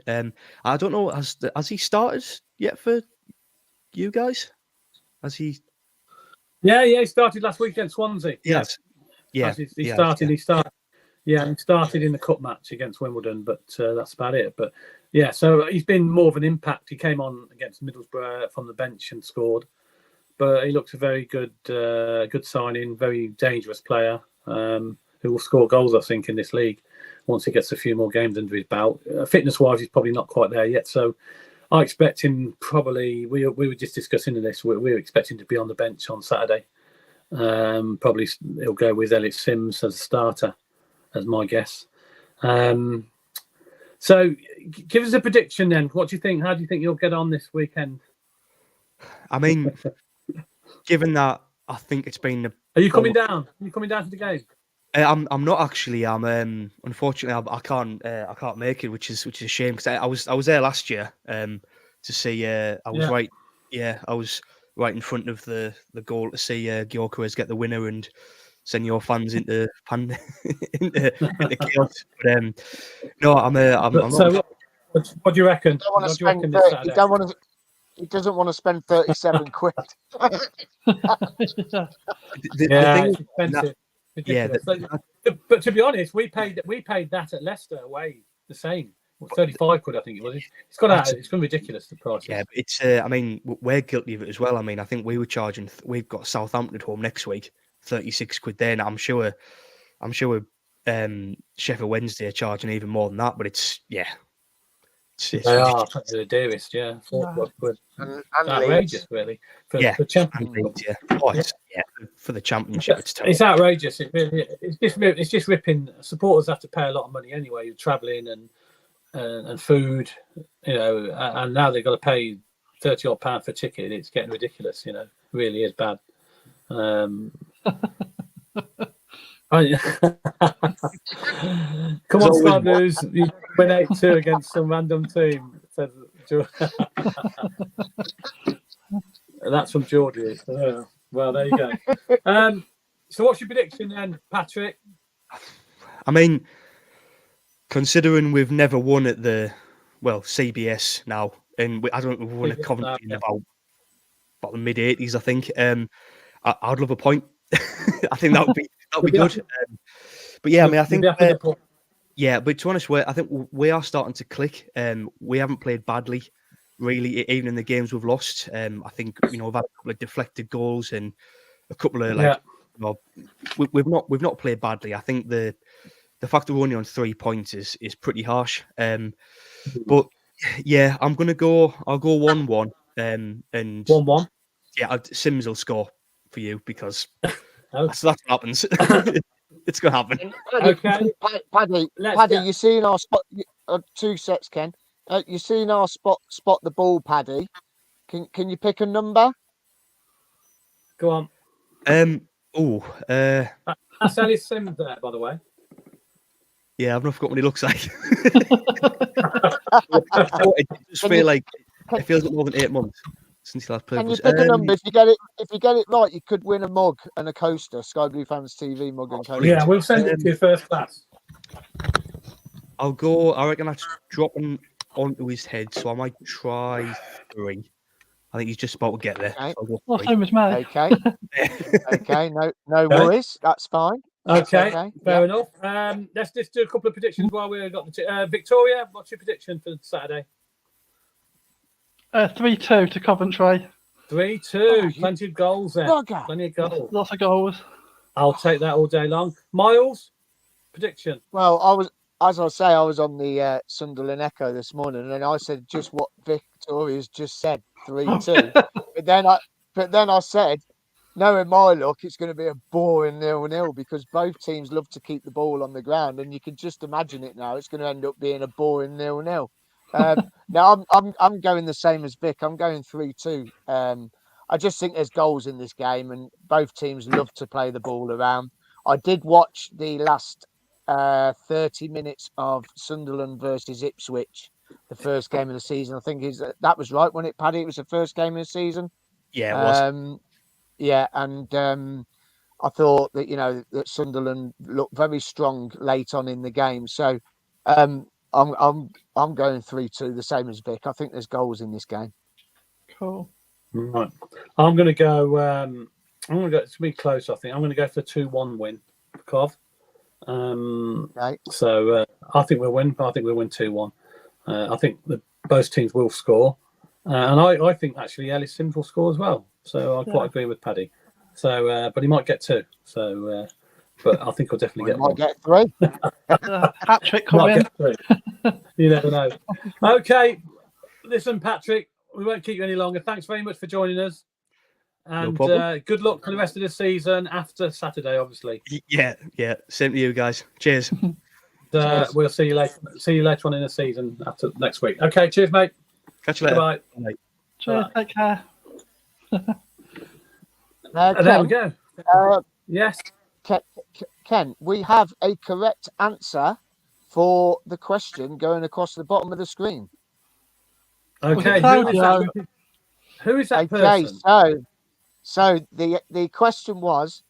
I don't know, has he started yet for you guys? Has he? Yeah, he started last week against Swansea. Yes. Yeah. He started. He started in the cup match against Wimbledon, but that's about it. But yeah, so he's been more of an impact. He came on against Middlesbrough from the bench and scored, but he looks a very good signing, very dangerous player who will score goals, I think, in this league once he gets a few more games under his belt. Fitness-wise, he's probably not quite there yet, so I expect him probably. We were just discussing this. We're expecting to be on the bench on Saturday. Probably he'll go with Elliot Sims as a starter, as my guess. So give us a prediction then. What do you think? How do you think you'll get on this weekend? I mean, given that I think it's been... Are you coming down? Are you coming down to the game? I'm not actually. I'm unfortunately I can't make it, which is a shame because I was there last year to see. I was right. Yeah, I was right in front of the goal to see Gyökeres get the winner and send your fans into chaos. But no, I'm so not. What do you reckon? He doesn't want to spend 37 quid. The thing, expensive. But to be honest, we paid that at Leicester away the same. 35 quid, I think it was. It's been ridiculous, the price. Yeah, but it's. I mean, we're guilty of it as well. I mean, I think we were charging. We've got Southampton at home next week, 36 quid. Then I'm sure. Sheffield Wednesday are charging even more than that. But it's they are the dearest. Yeah, 40 quid. And outrageous, really. For Championship. For the Championship, it's terrible. It's outrageous. It's just ripping. Supporters have to pay a lot of money anyway. You're travelling and food, and now they've got to pay £30 odd for a ticket. It's getting ridiculous. It really is bad. Come on, Sky Blues! You win 8-2 against some random team. That's from Georgia. Well, there you go. So, what's your prediction then, Patrick? I mean, considering we've never won at the CBS now, and I don't think we've won at Coventry in about the mid '80s, I think. I'd love a point. I think that would be good. But yeah, I mean, I think. But to be honest, I think we are starting to click. We haven't played badly, really, even in the games we've lost. I think we've had a couple of deflected goals and a couple of we've not played badly. I think the fact that we're only on 3 points is pretty harsh. But yeah, I'll go 1-1. And 1-1. Yeah, Sims will score for you because that's what happens. It's going to happen. Okay. Paddy, you seen our spot? 2 sets, Ken. You seen our spot the ball, Paddy? Can you pick a number? Go on. That's Ellis Sims there, by the way. Yeah, I've not forgotten what he looks like. It just feels like more than 8 months since he last played. Can you pick a number? If you get it right, you could win a mug and a coaster, Sky Blue Fans TV mug and coaster. Yeah, we'll send it to you first class. I reckon that's dropping onto his head, so I might try 3. I think he's just about to get there. Okay. So I'll go Well, 3. same as me. Okay. Okay. No worries. That's fine. That's Okay, fair Yeah. enough. Let's just do a couple of predictions while we've got the Victoria. What's your prediction for Saturday? 3-2 to Coventry. 3-2. Plenty of goals there. Bugger. Plenty of goals. Lots of goals. I'll take that all day long. Miles, prediction. Well, as I say, I was on the Sunderland Echo this morning, and I said just what Victoria's just said, 3-2. but then I said, knowing my luck, it's going to be a boring 0-0 because both teams love to keep the ball on the ground, and you can just imagine it now. It's going to end up being a boring 0-0. Now I'm going the same as Vic. I'm going 3-2. I just think there's goals in this game, and both teams love to play the ball around. I did watch the last 30 minutes of Sunderland versus Ipswich, the first game of the season. I think that was right, wasn't it, Paddy? It was the first game of the season. Yeah, it was. Yeah, and I thought that that Sunderland looked very strong late on in the game. So I'm going 3-2, the same as Vic. I think there's goals in this game. Cool. Right. I'm going to go. It's be close. I think I'm going to go for a 2-1 win for Cov. Okay. So I think we'll win. I think we'll win 2-1. I think both teams will score, and I think actually Ellis Sims will score as well. So I quite agree with Paddy. So, but he might get 2. So, but I think he'll definitely get 1. Might get 3. Hat trick coming. You never know. Okay, listen, Patrick, we won't keep you any longer. Thanks very much for joining us. And No problem. Good luck for the rest of the season after Saturday, obviously. Yeah. Same to you guys. Cheers. We'll see you later. See you later on in the season after next week. Okay, cheers, mate. Catch you later. Bye. Cheers. Take care. There we go. Yes. Ken, we have a correct answer for the question going across the bottom of the screen. Okay. Who is that person? So the question was,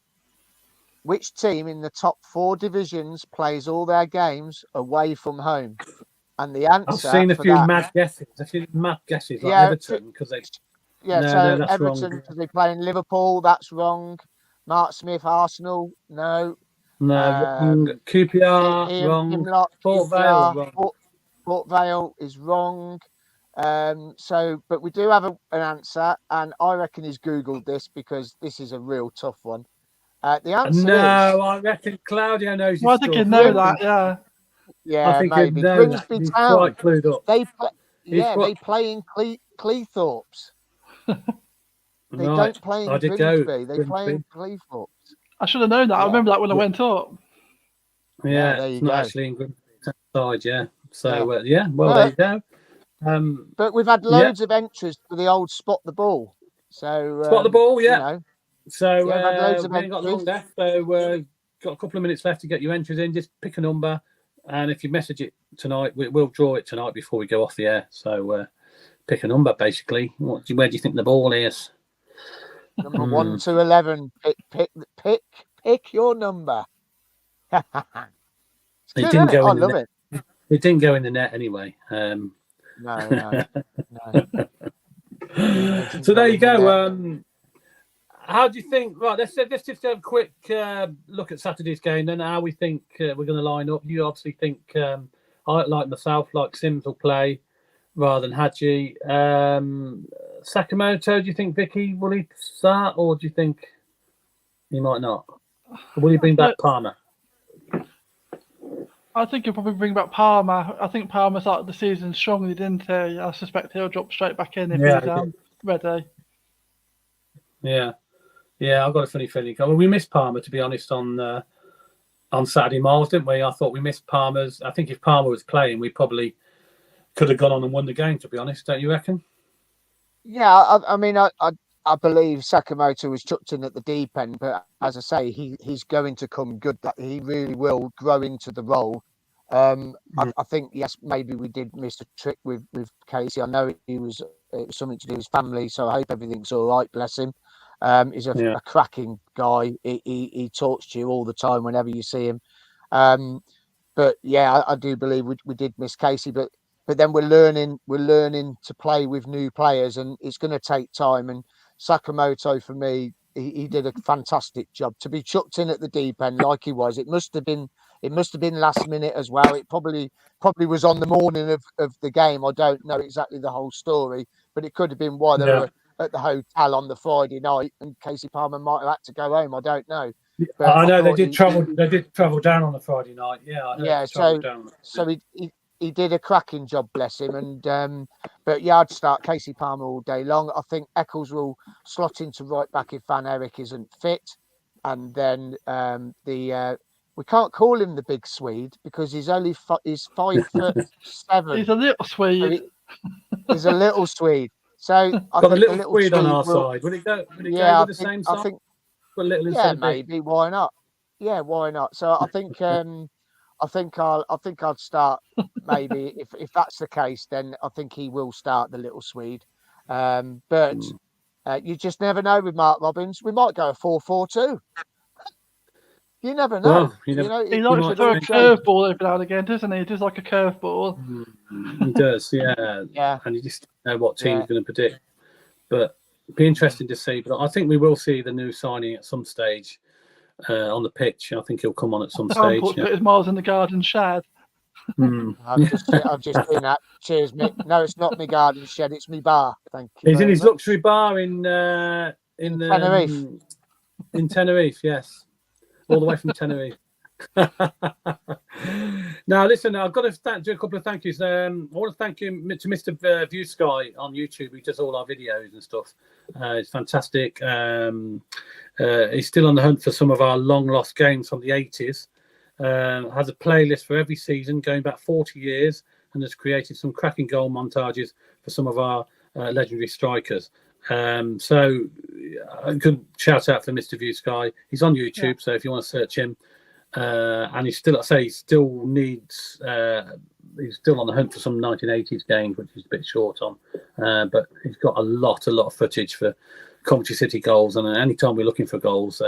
which team in the top 4 divisions plays all their games away from home? And the answer, I've seen a few mad guesses. Like Everton, because they. Everton, wrong. because they play in Liverpool, that's wrong. Mark Smith, Arsenal, no. No, QPR, wrong. Himlock, Port Vale, wrong. Port Vale is wrong. But we do have an answer, and I reckon he's Googled this because this is a real tough one. The answer is... I reckon Claudio knows. Well, I think you know that, yeah. Yeah, I think maybe. Grimsby He's Town. quite clued up. They play in Cleethorpes. They don't play in Grimsby. They play in Cleethorpes. I should have known that. I remember that when I went up. Yeah, there you it's go. not actually in Grimsby side, yeah. So, there you go. But we've had loads of entries for the old Spot the Ball. So Spot the Ball, yeah. You know, so, we've had loads of we ain't got long entries. left. So, got a couple of minutes left to get your entries in. Just pick a number. And if you message it tonight, we'll draw it tonight before we go off the air. So, pick a number, basically. Where do you think the ball is? Number 1 to 11. Pick your number. It didn't go I in the love net. it. It didn't go in the net anyway. No. So there you go. How do you think? Right, let's just have a quick look at Saturday's game. Then how we think we're going to line up. You obviously think I like myself, like Sims will play rather than Hadji. Sakamoto, do you think Vicky will he start, or do you think he might not? Or will he bring back Palmer? I think he'll probably bring back Palmer. I think Palmer started the season strongly, didn't he? I suspect he'll drop straight back in if he's ready. Yeah, I've got a funny feeling. Well, we missed Palmer, to be honest, on Saturday, Miles, didn't we? I thought we missed Palmer's. I think if Palmer was playing, we probably could have gone on and won the game, to be honest. Don't you reckon? Yeah, I mean, I believe Sakamoto was chucked in at the deep end, but as I say, he's going to come good. That he really will grow into the role. I think yes, maybe we did miss a trick with Casey. I know it was something to do with his family, so I hope everything's all right. Bless him. He's a cracking guy. He talks to you all the time whenever you see him. But yeah, I do believe we did miss Casey. But but then we're learning to play with new players, and it's going to take time. And Sakamoto, for me, he did a fantastic job to be chucked in at the deep end like he was. It must have been last minute as well. It probably was on the morning of the game. I don't know exactly the whole story, but it could have been while they were at the hotel on the Friday night, and Casey Palmer might have had to go home. I don't know. But I know they did travel down on the Friday night. Yeah, I heard so he did a cracking job, bless him. And but yeah, I'd start Casey Palmer all day long. I think Eccles will slot into right back if Van Eyck isn't fit, and then we can't call him the big Swede because he's only he's 5'7". He's a little Swede. He's a little Swede. So I got think a little Swede on our side. Would it go? Would it go with the same side? I think. Put a little Yeah, maybe. Why not? Yeah, why not? So I think I'd start maybe if that's the case, then I think he will start the little Swede. But you just never know with Mark Robbins. We might go a 4-4-2. You never know. Well, he likes to throw a curveball every now and again, doesn't he? It is like a curveball. He does, yeah. And you just don't know what team's going to predict. But it'd be interesting to see. But I think we will see the new signing at some stage on the pitch. I think he'll come on at some stage. Put his miles in the garden shed. I've just seen that. Cheers, Mick. No, it's not my garden shed. It's me bar. Thank you. He's in his luxury bar in Tenerife. In Tenerife, yes, all the way from Tenerife. Now, listen, I've got to do a couple of thank yous. I want to thank you to Mr. View Sky on YouTube, who does all our videos and stuff. It's fantastic. He's still on the hunt for some of our long lost games from the 80s. Has a playlist for every season going back 40 years, and has created some cracking goal montages for some of our legendary strikers. So a good shout out for Mr. View Sky. He's on YouTube, so if you want to search him. And he's still, he's still on the hunt for some 1980s games, which he's a bit short on. But he's got a lot of footage for Coventry City goals, and anytime we're looking for goals,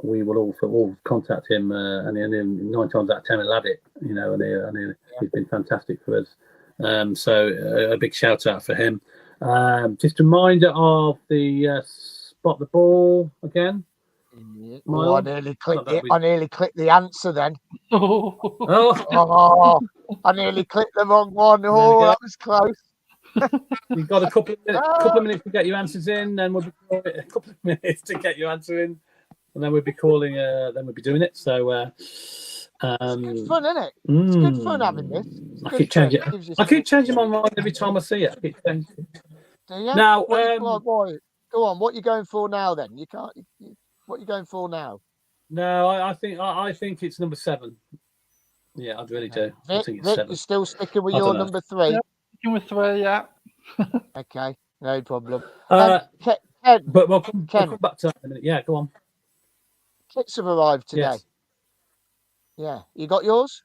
we will all contact him, and 9 times out of 10 he'll have it, and he's been fantastic for us. So a big shout out for him. Just a reminder of the spot the ball again. Oh, I nearly clicked it. I nearly clicked the answer then. Oh, I nearly clicked the wrong one. Oh, that was close. You've got a couple of minutes to get your answers in, then we'll be a couple of minutes to get your answer in, and then we'll be calling. Then we'll be doing it. So it's good fun, isn't it? It's good fun having this. I keep changing my mind every time I see it. I keep changing. Do you? Now, go on. What are you going for now? Then you can't. What are you going for now? No, I think it's number 7. Yeah, I really do. I think it's 7. You're still sticking with your number 3. Yeah, sticking with 3, yeah. Okay, no problem. Ken, but we'll come back to that in a minute. Yeah, go on. Kits have arrived today. Yes. Yeah, you got yours?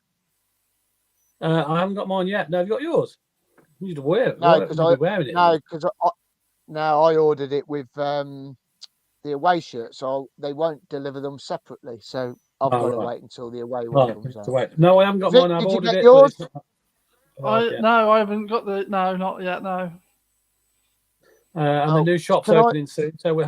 I haven't got mine yet. No, have you got yours? You need to wear it. No, because I ordered it with the away shirt, so they won't deliver them separately. So I've got to wait until the away one comes out. No, I haven't got mine. I've ordered it. Yours? No, I haven't got the. No, not yet. No. And the new shop's opening soon, so we're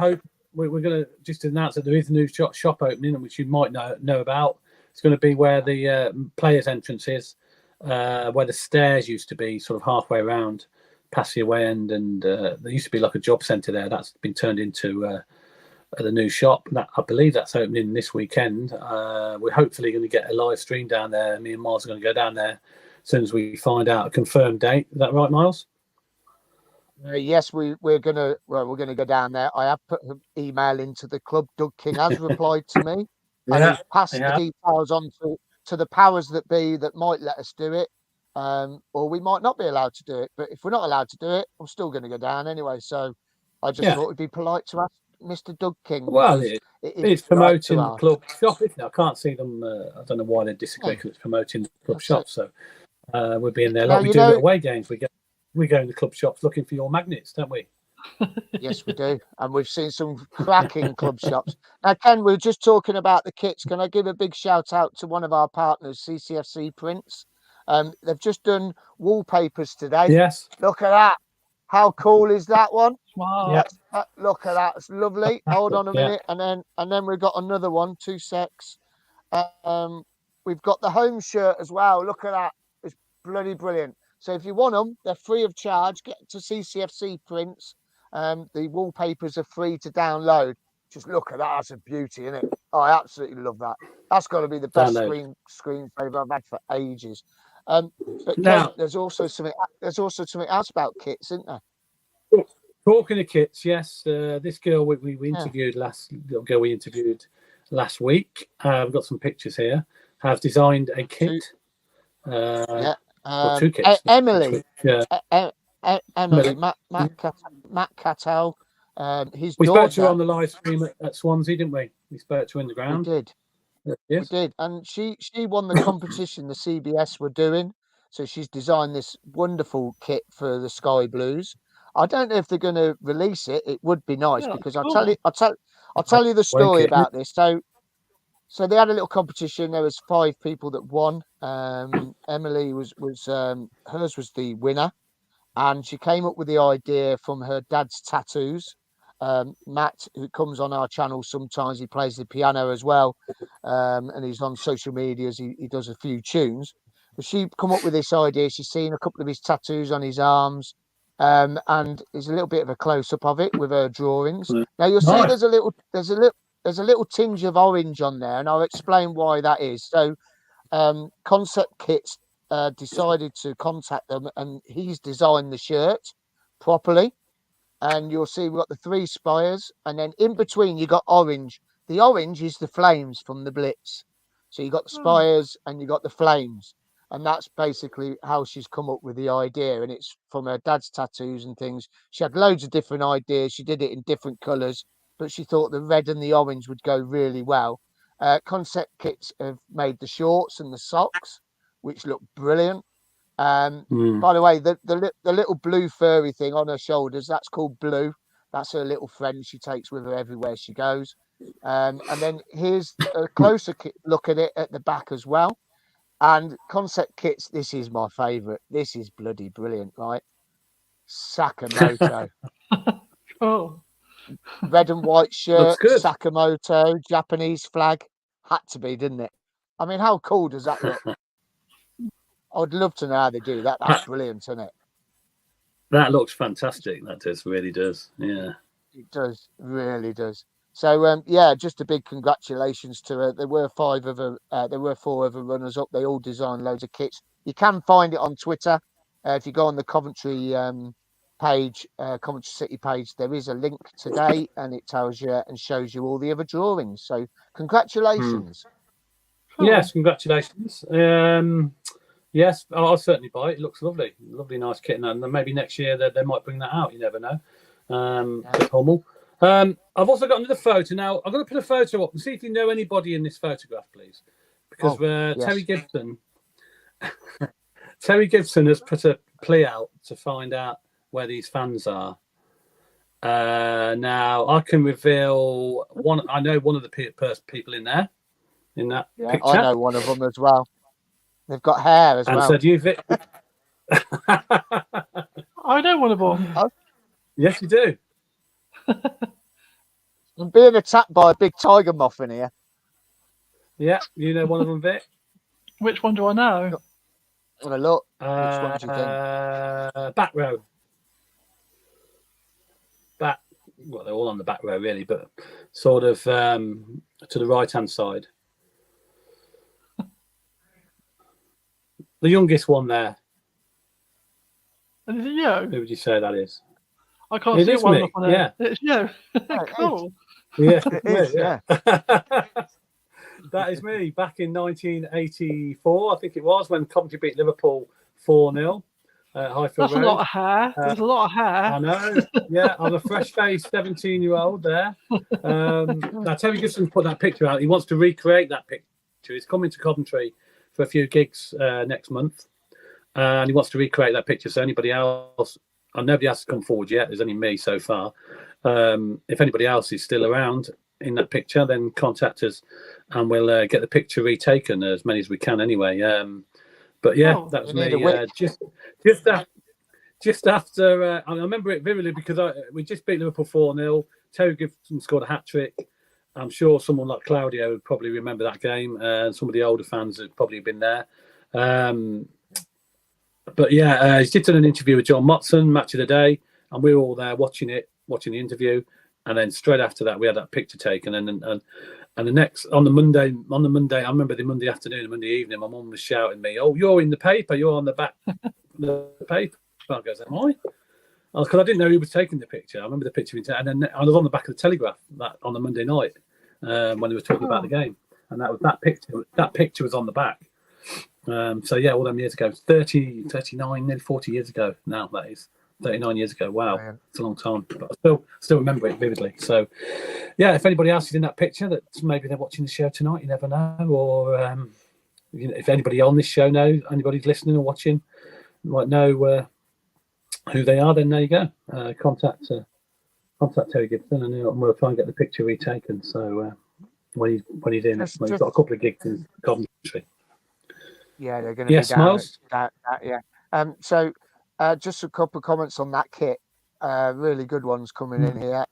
going to just announce that there is a new shop opening, which you might know about. It's going to be where the players' entrance is, where the stairs used to be, sort of halfway around past the away end, and there used to be like a job centre there. That's been turned into the new shop. I believe that's opening this weekend. We're hopefully going to get a live stream down there. Me and Miles are going to go down there as soon as we find out a confirmed date. Is that right, Miles? Yes, we're going to go down there. I have put an email into the club. Doug King has replied to me. And he's passed the details on to the powers that be that might let us do it. Or we might not be allowed to do it. But if we're not allowed to do it, I'm still going to go down anyway. So I just thought it'd be polite to ask Mr. Doug King. Well, it's promoting the club shop, isn't it? I can't see them. I don't know why they disagree, because it's promoting the club shop. So we'll be in there. Like we do at away games. We go in the club shops looking for your magnets, don't we? Yes, we do. And we've seen some cracking club shops. Now, Ken, we were just talking about the kits. Can I give a big shout out to one of our partners, CCFC Prints? They've just done wallpapers today. Yes. Look at that. How cool is that one? Wow. Yeah. Look at that. It's lovely. Hold on a Yeah. minute. And then we've got another one, 2 secs. We've got the home shirt as well. Look at that. It's bloody brilliant. So if you want them, they're free of charge. Get to CCFC Prints. The wallpapers are free to download. Just look at that. That's a beauty, isn't it? Oh, I absolutely love that. That's got to be the best screensaver I've had for ages. But Now, Ken, there's also something else about kits, isn't there? talking of kits, yes. This girl we interviewed last week. I've got some pictures here. Have designed a kit. Two kits. Emily. Yeah. Emily. Matt Cattell. His we daughter. spoke to her on the live stream at Swansea, didn't we? We spoke to her in the ground. We did. Yes. We did, and she won the competition the CBS were doing. So she's designed this wonderful kit for the Sky Blues. I don't know if they're going to release it. It would be nice because I'll tell you the story about this. So they had a little competition. There was 5 people that won. Emily was hers was the winner, and she came up with the idea from her dad's tattoos. Matt, who comes on our channel sometimes, he plays the piano as well, and he's on social media as he does a few tunes. But she come up with this idea. She's seen a couple of his tattoos on his arms, and there's a little bit of a close up of it with her drawings. Now you'll see there's a little tinge of orange on there, and I'll explain why that is. So, Concept Kits decided to contact them, and he's designed the shirt properly. And you'll see we've got the 3 spires, and then in between you got orange. The orange is the flames from the Blitz. So you got the spires and you got the flames, and that's basically how she's come up with the idea. And it's from her dad's tattoos and things. She had loads of different ideas. She did it in different colours, but she thought the red and the orange would go really well. Concept Kits have made the shorts and the socks, which look brilliant. By the way, the little blue furry thing on her shoulders, that's called Blue. That's her little friend she takes with her everywhere she goes. And then here's a closer look at it at the back as well. And Concept Kits, this is my favourite. This is bloody brilliant, right? Sakamoto. Oh. Red and white shirt, Sakamoto, Japanese flag. Had to be, didn't it? I mean, how cool does that look? I'd love to know how they do that. That's brilliant, isn't it? That looks fantastic. That really does. Yeah. It does, really does. So, just a big congratulations to her. There were 4 other runners up. They all designed loads of kits. You can find it on Twitter. If you go on the Coventry page, Coventry City page, there is a link today, and it tells you and shows you all the other drawings. So, congratulations. Yes, congratulations. Yes, I'll certainly buy it. It looks lovely. Lovely, nice kit. And then maybe next year they might bring that out. You never know. Hummel. I've also got another photo. Now, I'm going to put a photo up and see if you know anybody in this photograph, please. Because Terry Gibson has put a plea out to find out where these fans are. Now, I can reveal one. I know one of the people in there. In that picture. I know one of them as well. They've got hair as well. And so do you, Vic? I know one of them. Oh. Yes, you do. I'm being attacked by a big tiger moth in here. Yeah, you know one of them, Vic. Which one do I know? Have a look. Which one do you think? Back row. Well, they're all on the back row, really, but sort of to the right-hand side. The youngest one there. And is it you? Who would you say that is? I can't see it well enough on it. Yeah. It's you. Cool. Yeah. Yeah. That is me back in 1984, I think it was, when Coventry beat Liverpool 4-0 at Highfield Road. A lot of hair. There's a lot of hair. I know. Yeah, I'm a fresh-faced 17-year-old there. Now, Terry Gibson put that picture out. He wants to recreate that picture. He's coming to Coventry for a few gigs next month, and he wants to recreate that picture. So anybody else, nobody else has come forward yet. There's only me so far. If anybody else is still around in that picture, then contact us, and we'll get the picture retaken, as many as we can anyway. But yeah, Oh, that was we need a me. whip. Just after, I remember it vividly because we just beat Liverpool 4-0. Terry Gibson scored a hat trick. I'm sure someone like Claudio would probably remember that game. Some of the older fans have probably been there. But yeah, he's just done an interview with John Motson, Match of the Day, and we were all there watching the interview. And then straight after that, we had that picture taken. And the next on the Monday, I remember the Monday afternoon, the Monday evening, my mum was shouting me, "Oh, you're in the paper. You're on the back of the paper." I goes, "Am I?" Because I didn't know who was taking the picture. I remember the picture, and then I was on the back of the Telegraph that on the Monday night when they were talking about the game, and that picture. That picture was on the back. So yeah, all them years ago, 30, 39, nearly 40 years ago now. That is 39 years ago. Wow, it's a long time, but I still remember it vividly. So yeah, if anybody else is in that picture, that maybe they're watching the show tonight, you never know. Or if anybody on this show knows, anybody's listening or watching, might know who they are, then there you go. Contact Terry Gibson, and we'll try and get the picture retaken. So when he's in, he's got a couple of gigs in Coventry. Yeah, they're going to be down. Smiles? Yeah. So just a couple of comments on that kit. Really good ones coming in here.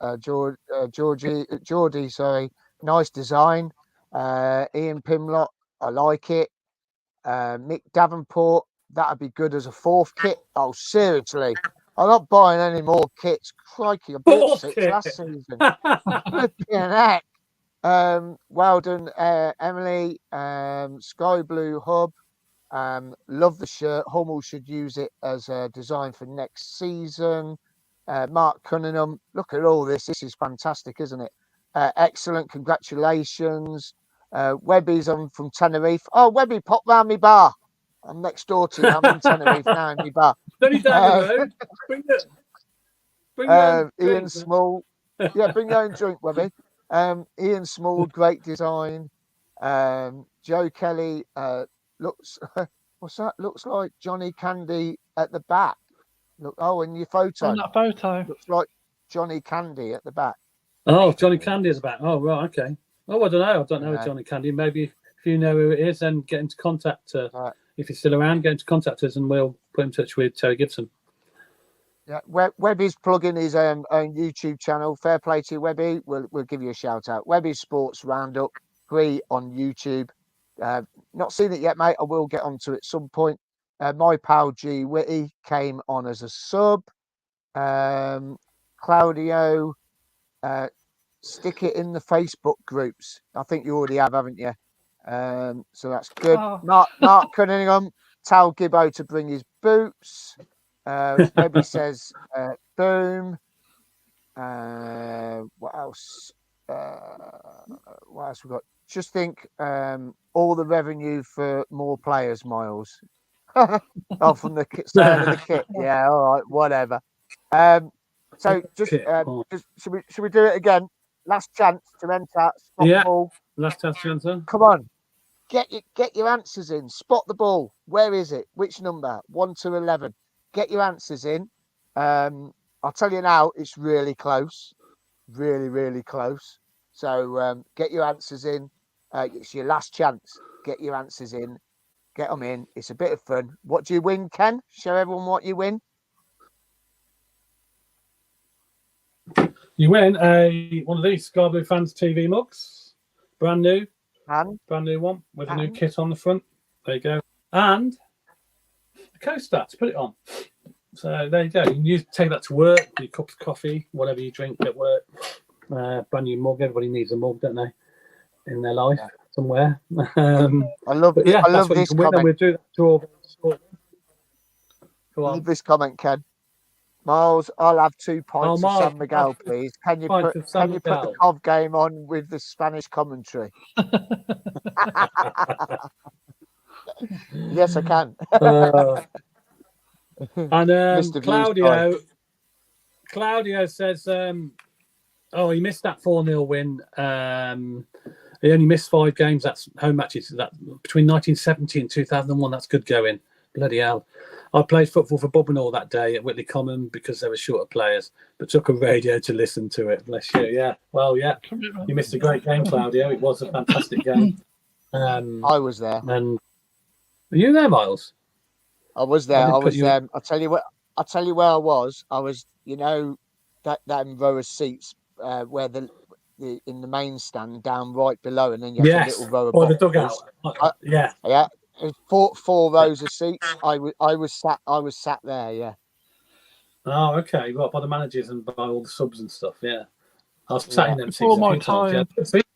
Geordie, sorry, nice design. Ian Pimlott, I like it. Mick Davenport, that'd be good as a fourth kit. Oh, seriously, I'm not buying any more kits. Crikey, I bought 6 last season. Flipping heck. Well done, Emily. Sky Blue Hub. Love the shirt. Hummel should use it as a design for next season. Mark Cunningham, look at all this. This is fantastic, isn't it? Excellent. Congratulations. Webby's on from Tenerife. Oh, Webby, pop round me bar. I'm next door to you. I'm in Tenerife now in my bar. Don't down the road. Bring your Ian drink, Small. Yeah, bring your own drink, Webby. Ian Small, great design. Joe Kelly looks what's that? Looks like Johnny Candy at the back. Look, in your photo. On that photo. Looks like Johnny Candy at the back. Oh, Johnny Candy is back. Oh, right, okay. Oh, I don't know Johnny Candy. Maybe if you know who it is, then get into contact. If he's still around, get into contact us and we'll put in touch with Terry Gibson. Yeah, Webby's plugging his own YouTube channel. Fair play to you, Webby. We'll give you a shout out. Webby Sports Roundup, free on YouTube. Not seen it yet, mate. I will get onto it at some point. My pal G Whitty came on as a sub. Claudio, stick it in the Facebook groups. I think you already have, haven't you? So that's good. Oh. Mark Cunningham, tell Gibbo to bring his boots. Webby says, boom. What else? What else we got? Just think, all the revenue for more players, Miles. From the sale of the kit. Yeah, all right, whatever. So just should we do it again? Last chance to enter. Spot the ball. Last chance to enter. Come on, get your answers in. Spot the ball. Where is it? Which number? 1 to 11. Get your answers in. I'll tell you now, it's really close. Really, really close. So get your answers in. It's your last chance. Get your answers in. Get them in. It's a bit of fun. What do you win, Ken? Show everyone what you win. You win one of these Sky Blue Fans TV mugs. Brand new one with a new kit on the front. There you go. And a coaster to put it on. So there you go. You can take that to work, your cup of coffee, whatever you drink at work. Brand new mug. Everybody needs a mug, don't they? In their life somewhere. I love this comment. We'll do that to all. Go on. I love this comment, Ken. Miles, I'll have 2 pints of San Miguel, please. Can you put the Cov game on with the Spanish commentary? Yes, I can. And Claudio says, he missed that 4-0 win. He only missed 5 games. That's home matches. That between 1970 and 2001. That's good going. Bloody hell. I played football for Bobbinall that day at Whitley Common because there were shorter players, but took a radio to listen to it. Bless you. Yeah. Well, yeah. You missed a great game, Claudio. It was a fantastic game. I was there. And Were you there, Miles? I was there. did I put was you in- I'll tell you what. I'll tell you where I was. I was, you know, that row of seats where the in the main stand down right below, and then you have a Yes. little row of Or the boxes. dugout. Yeah. Yeah, it was four rows of seats. I was sat there. Yeah. Oh, okay. Well, by the managers and by all the subs and stuff. Yeah. I was sat Yeah. in them Before seats a my few times. Yeah. time. Good seats.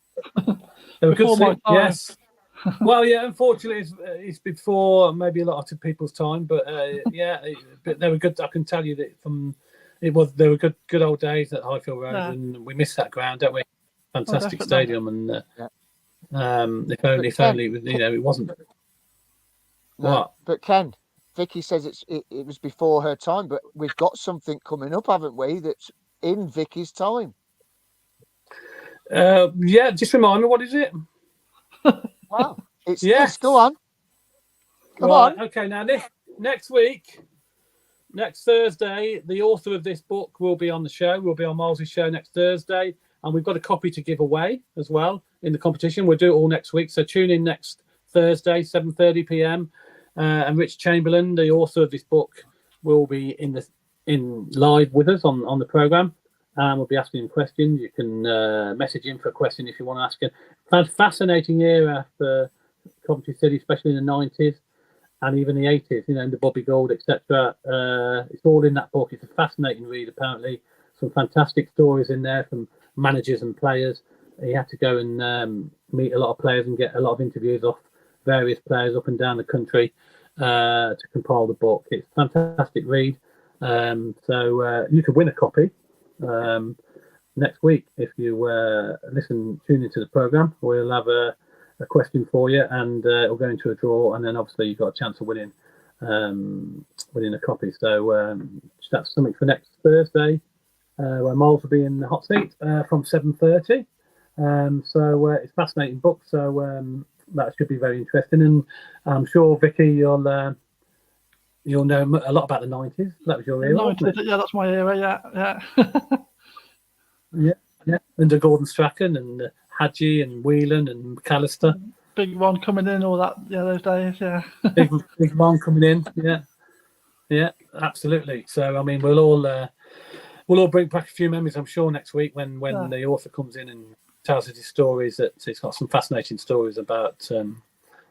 They were Before good my seats. time. Yes. Well, yeah. Unfortunately, it's before maybe a lot of people's time, but yeah, but they were good. I can tell you that they were good old days at Highfield Road, Yeah. and we miss that ground, don't we? Fantastic definitely. stadium, and Yeah. if only it wasn't. No, What? but Ken, Vicky says it was before her time, but we've got something coming up, haven't we? That's in Vicky's time. Yeah, just remind me, what is it? Wow, it's Yes. this. Go on. Come Right, on. okay, now next week, next Thursday, the author of this book will be on the show. We'll be on Miles' show next Thursday, and we've got a copy to give away as well in the competition. We'll do it all next week, so tune in next Thursday, 7:30 p.m. And Rich Chamberlain, the author of this book, will be in live with us on the program, and we'll be asking him questions. You can message him for a question if you want to ask him. Fascinating era for Coventry City, especially in the 90s. And even the 80s, in the Bobby Gold, etc. It's all in that book. It's a fascinating read, apparently. Some fantastic stories in there from managers and players. He had to go and meet a lot of players and get a lot of interviews off various players up and down the country to compile the book. It's a fantastic read. So you could win a copy next week if you tune into the programme. We'll have a question for you, and it'll go into a draw, and then obviously you've got a chance of winning a copy. So that's something for next Thursday, where Miles will be in the hot seat from 7:30. So it's a fascinating book. So that should be very interesting, and I'm sure Vicky, you'll know a lot about the 90s. That was your era, wasn't it? Yeah, that's my era. Yeah. Under Gordon Strachan and Hadji and Whelan and McAllister. Big one coming in, all that. Yeah, those days. Yeah. big man coming in. Yeah, absolutely. So I mean, we'll all bring back a few memories, I'm sure, next week when the author comes in and tells us his stories. That he's got some fascinating stories about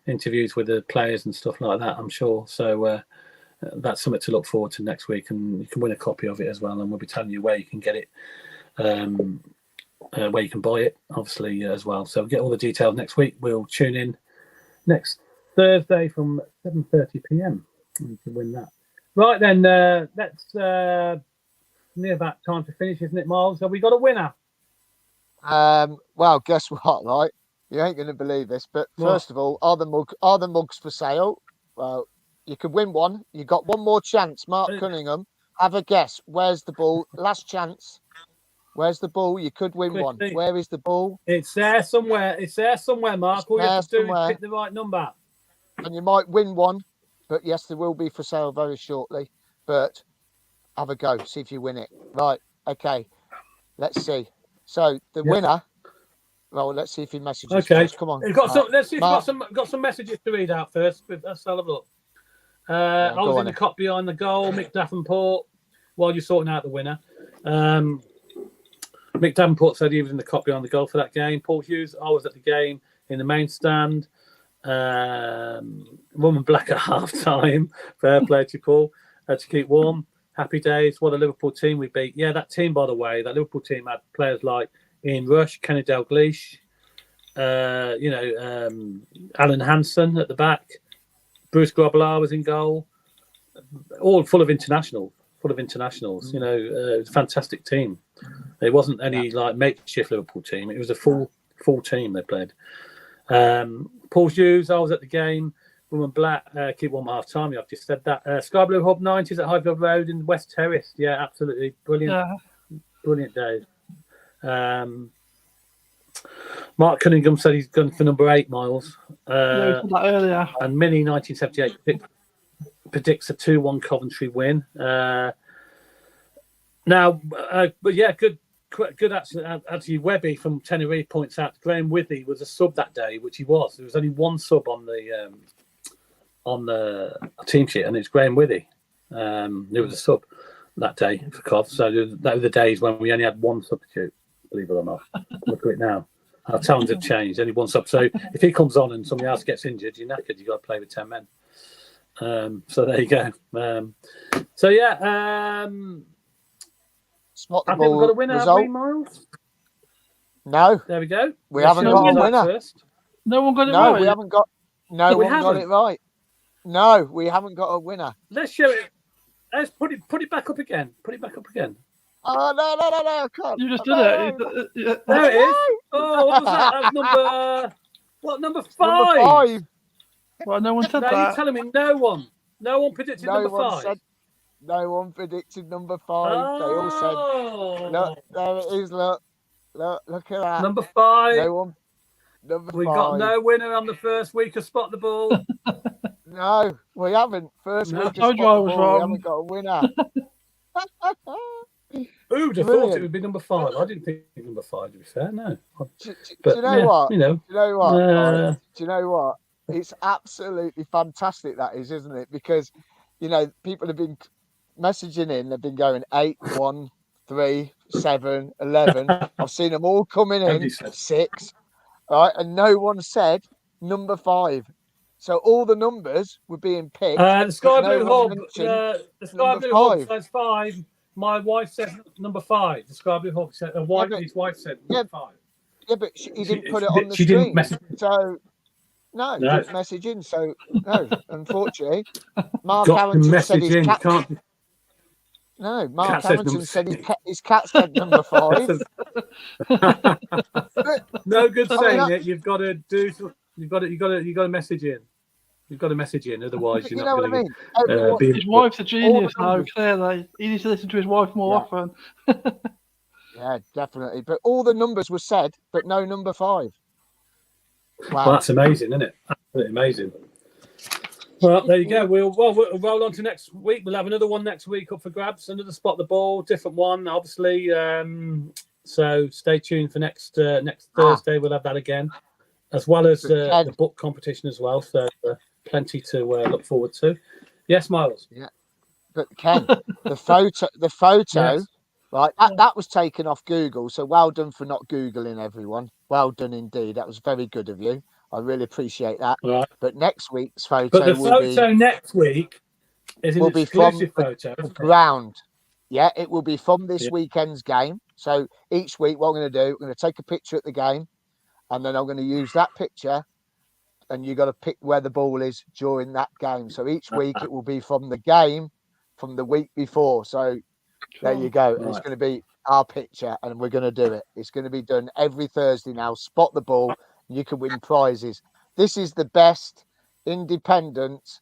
interviews with the players and stuff like that, I'm sure. So that's something to look forward to next week, and you can win a copy of it as well, and we'll be telling you where you can get it. Where you can buy it, obviously, as well. So we'll get all the details next week. We'll tune in next Thursday from 7:30 p.m. and you can win that. Right then, that's near about time to finish, isn't it, Miles? Have we got a winner? Well, guess what? Right, you ain't going to believe this, but first of all, are the mugs for sale? Well, you could win one. You got one more chance, Mark Cunningham. Have a guess. Where's the ball? Last chance. Where's the ball? You could win one. Where is the ball? It's there somewhere. Mark. All you have to do is pick the right number. And you might win one. But yes, there will be for sale very shortly. But have a go. See if you win it. Right. Okay. Let's see. So the winner. Well, let's see if he messages. Okay. First. Come on. Let's see if got some messages to read out first. Let's have a look. I was in the cop behind the goal. Mick Davenport. While you're sorting out the winner. Mick Davenport said he was in the cop behind the goal for that game. Paul Hughes, I was at the game in the main stand. Woman black at half time. Fair play to Paul. Had to keep warm. Happy days. What a Liverpool team we beat. Yeah, that team, by the way, that Liverpool team had players like Ian Rush, Kenny Dalglish, Alan Hansen at the back. Bruce Grobbelaar was in goal. All full of internationals. It was a fantastic team. It wasn't any makeshift Liverpool team. It was a full team they played. Paul Hughes, I was at the game. Woman black, keep warm at half time. I've just said that. Sky Blue Hub 90s at Highfield Road in West Terrace. Yeah, absolutely brilliant. Brilliant days. Mark Cunningham said he's gone for number 8 Miles. Yeah, we said that earlier. And Mini 1978 predicts a 2-1 Coventry win. Good actually. Webby from Tenerife points out Graham Withy was a sub that day, which he was. There was only one sub on on the team sheet, and it's Graham Withy. There was a sub that day for Cov. So that were the days when we only had one substitute, believe it or not. Look at it now. Our talents have changed. Only one sub. So if he comes on and somebody else gets injured, you're knackered. You've got to play with 10 men. So there you go. So yeah. Spot the I think we've ball got a winner, have result. we, Miles? No, There we go. we haven't got a winner. First. No one got it No, right. we haven't got. No We one got haven't. it right. No, we haven't got a winner. Let's show it. Let's put it back up again. Put it back up again. Oh no! I can't. You just No, did no, it. There it is. Oh, what was that? That was number 5. Number 5. Well, no one said No, you're that. telling me no one predicted No number one 5. said. No one predicted number 5. They all said. Look, there it is. Look at that. Number 5. No one. Number We 5. got no winner on the first week of Spot the Ball. No, we haven't. First No. week. I told you I was We wrong. haven't got a winner. Who'd have thought Brilliant. it would be number 5? I didn't think number 5, to be fair. No. Do But, you know yeah, what? You know. Do you know what? Uh, Do you know what? It's absolutely fantastic, that is, isn't it? Because, people have been messaging in. They've been going 8, 1, 3, 7, 11. I've seen them all coming in. Nobody said. 6. Right, and no one said number 5. So all the numbers were being picked. the Sky no Blue one Hub. mentioned The Sky number Blue Hub 5. says 5. My wife says number 5. The Sky Blue Hub said. His wife said number 5. Yeah, but he didn't put it on the She screen. didn't message. So no, he No. didn't message in. So no, unfortunately, Mark Got to Harrington said message his in. cat. Can't. No, Mark Cat says Harrington number said 6. his cat said number 5. No good I mean, saying that- it. You've got to do. You've got to message in. You've got to message in. Otherwise, you you're know not what I going mean? Everyone, to His wife's a genius now, numbers. clearly. He needs to listen to his wife more Yeah. often. yeah, definitely. But all the numbers were said, but no number 5. Wow. Well, that's amazing, isn't it? Absolutely amazing. Well, there you go. We'll roll on to next week. We'll have another one next week up for grabs. Another Spot the Ball, different one, obviously. So stay tuned for next Thursday. We'll have that again, as well as the book competition as well. So plenty to look forward to. Yes, Miles. But Ken, the photo, Yes. right? That was taken off Google. So well done for not Googling, everyone. Well done indeed. That was very good of you. I really appreciate that. Right. But next week's photo But the will photo next week is an will be from exclusive photo. the ground. Yeah, it will be from this Yeah. weekend's game. So each week, what I'm going to do, I'm going to take a picture at the game, and then I'm going to use that picture, and you got to pick where the ball is during that game. So each week it will be from the game from the week before. So there you go. And it's Right. going to be our picture, and we're going to do it. It's going to be done every Thursday now. Spot the ball. You can win prizes. This is the best independent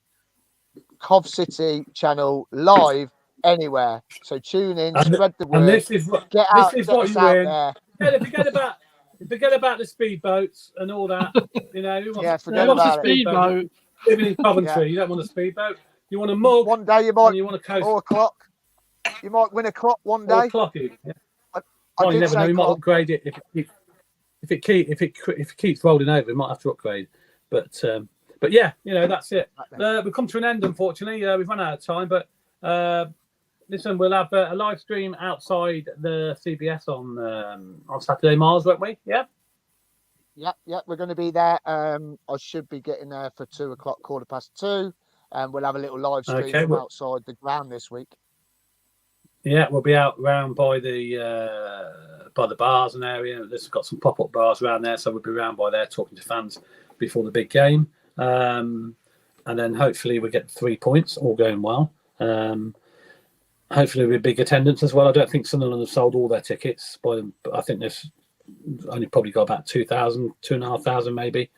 Cov City channel live anywhere. So tune in, And- spread the word. And this is what Get out, this is get what us you out win. there. Forget about the speedboats and all that. You know, who wants, Yeah, who forget wants about a it. Speedboat. Living in Coventry, Yeah. you don't want a speedboat. You want a mug One day you and might you want a coast. 4 o'clock. You might win a clock one Or day. clock even. Yeah. I Oh, you did never know. say You might clock. upgrade it if it keeps rolling over. You might have to upgrade. But yeah, that's it. We've come to an end, unfortunately. We've run out of time, but listen, we'll have a live stream outside the CBS on Saturday, Miles, won't we? Yeah. Yeah, we're going to be there. I should be getting there for 2 o'clock, 2:15, and we'll have a little live stream Okay, from well- outside the ground this week. Yeah, we'll be out round by the bars and area. There's got some pop-up bars around there, so we'll be around by there talking to fans before the big game. And then hopefully we get 3 points, all going well. Hopefully with big attendance as well. I don't think Sunderland have sold all their tickets, but I think there's only probably got about 2,000, 2,500 maybe.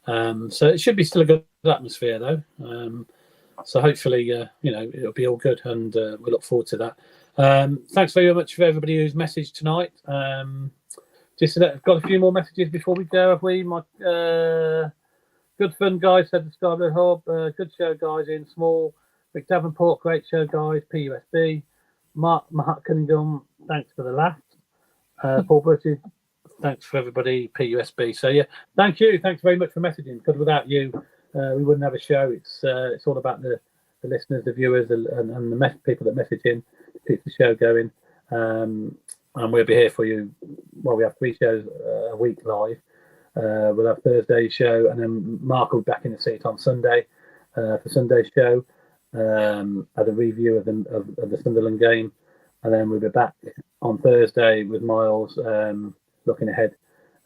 So it should be still a good atmosphere though. So hopefully, it'll be all good, and we look forward to that. Thanks very much for everybody who's messaged tonight. Just got a few more messages before we go, have we? My good fun guys said the Scarborough Hub. Good show, guys. In small. Rick Davenport, great show, guys. PUSB. Mark Cunningham, thanks for the laugh. Paul British, thanks for everybody. PUSB. So yeah, thank you. Thanks very much for messaging. Because without you, we wouldn't have a show. It's all about the listeners, the viewers, and the people that message in to keep the show going. And we'll be here for you. Well, we have 3 shows a week live. We'll have Thursday's show, and then Mark will be back in the seat on Sunday for Sunday's show as a review of the Sunderland game, and then we'll be back on Thursday with Miles looking ahead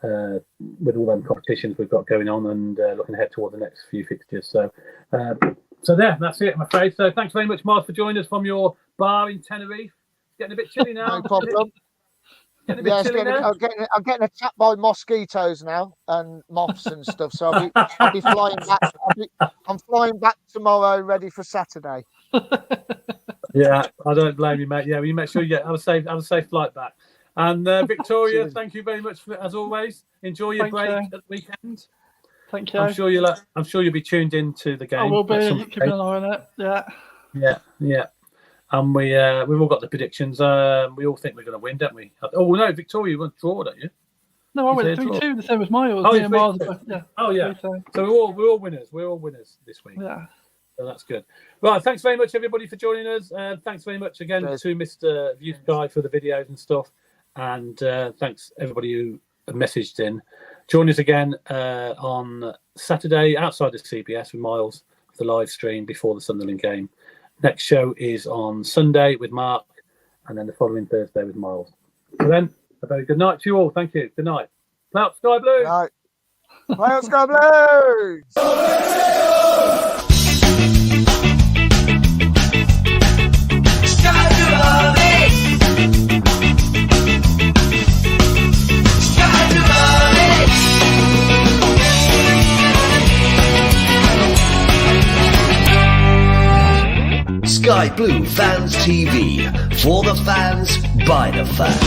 with all them competitions we've got going on, and looking ahead toward the next few fixtures. So there, that's it, I'm afraid. So thanks very much, Miles, for joining us from your bar in Tenerife. It's getting a bit chilly now. No problem. I'm getting attacked by mosquitoes now and moths and stuff. So I'll be flying back. I'm flying back tomorrow, ready for Saturday. Yeah, I don't blame you, mate. Yeah, you make sure you have a safe flight back. And Victoria, thank you very much as always. Enjoy your break at the weekend. Thank you. I'm sure you'll be tuned into the game. I will be. Keep an eye on it. Yeah. Yeah. And we've all got the predictions. We all think we're going to win, don't we? Oh no, Victoria, you went draw, don't you? No, I went 3-2, the same as Miles. Oh, Miles, yeah. Oh yeah. So we're all winners. We're all winners this week. Yeah. So that's good. Right, thanks very much everybody for joining us. Thanks very much again to Mr. Views Guy for the videos and stuff. And thanks everybody who messaged in. Join us again on Saturday outside the CBS with Miles for the live stream before the Sunderland game. Next show is on Sunday with Mark, and then the following Thursday with Miles. So then, a very good night to you all. Thank you. Good night. Play out Sky Blue. Good night. Play out Sky Blues. Sky Blue Fans TV, for the fans, by the fans.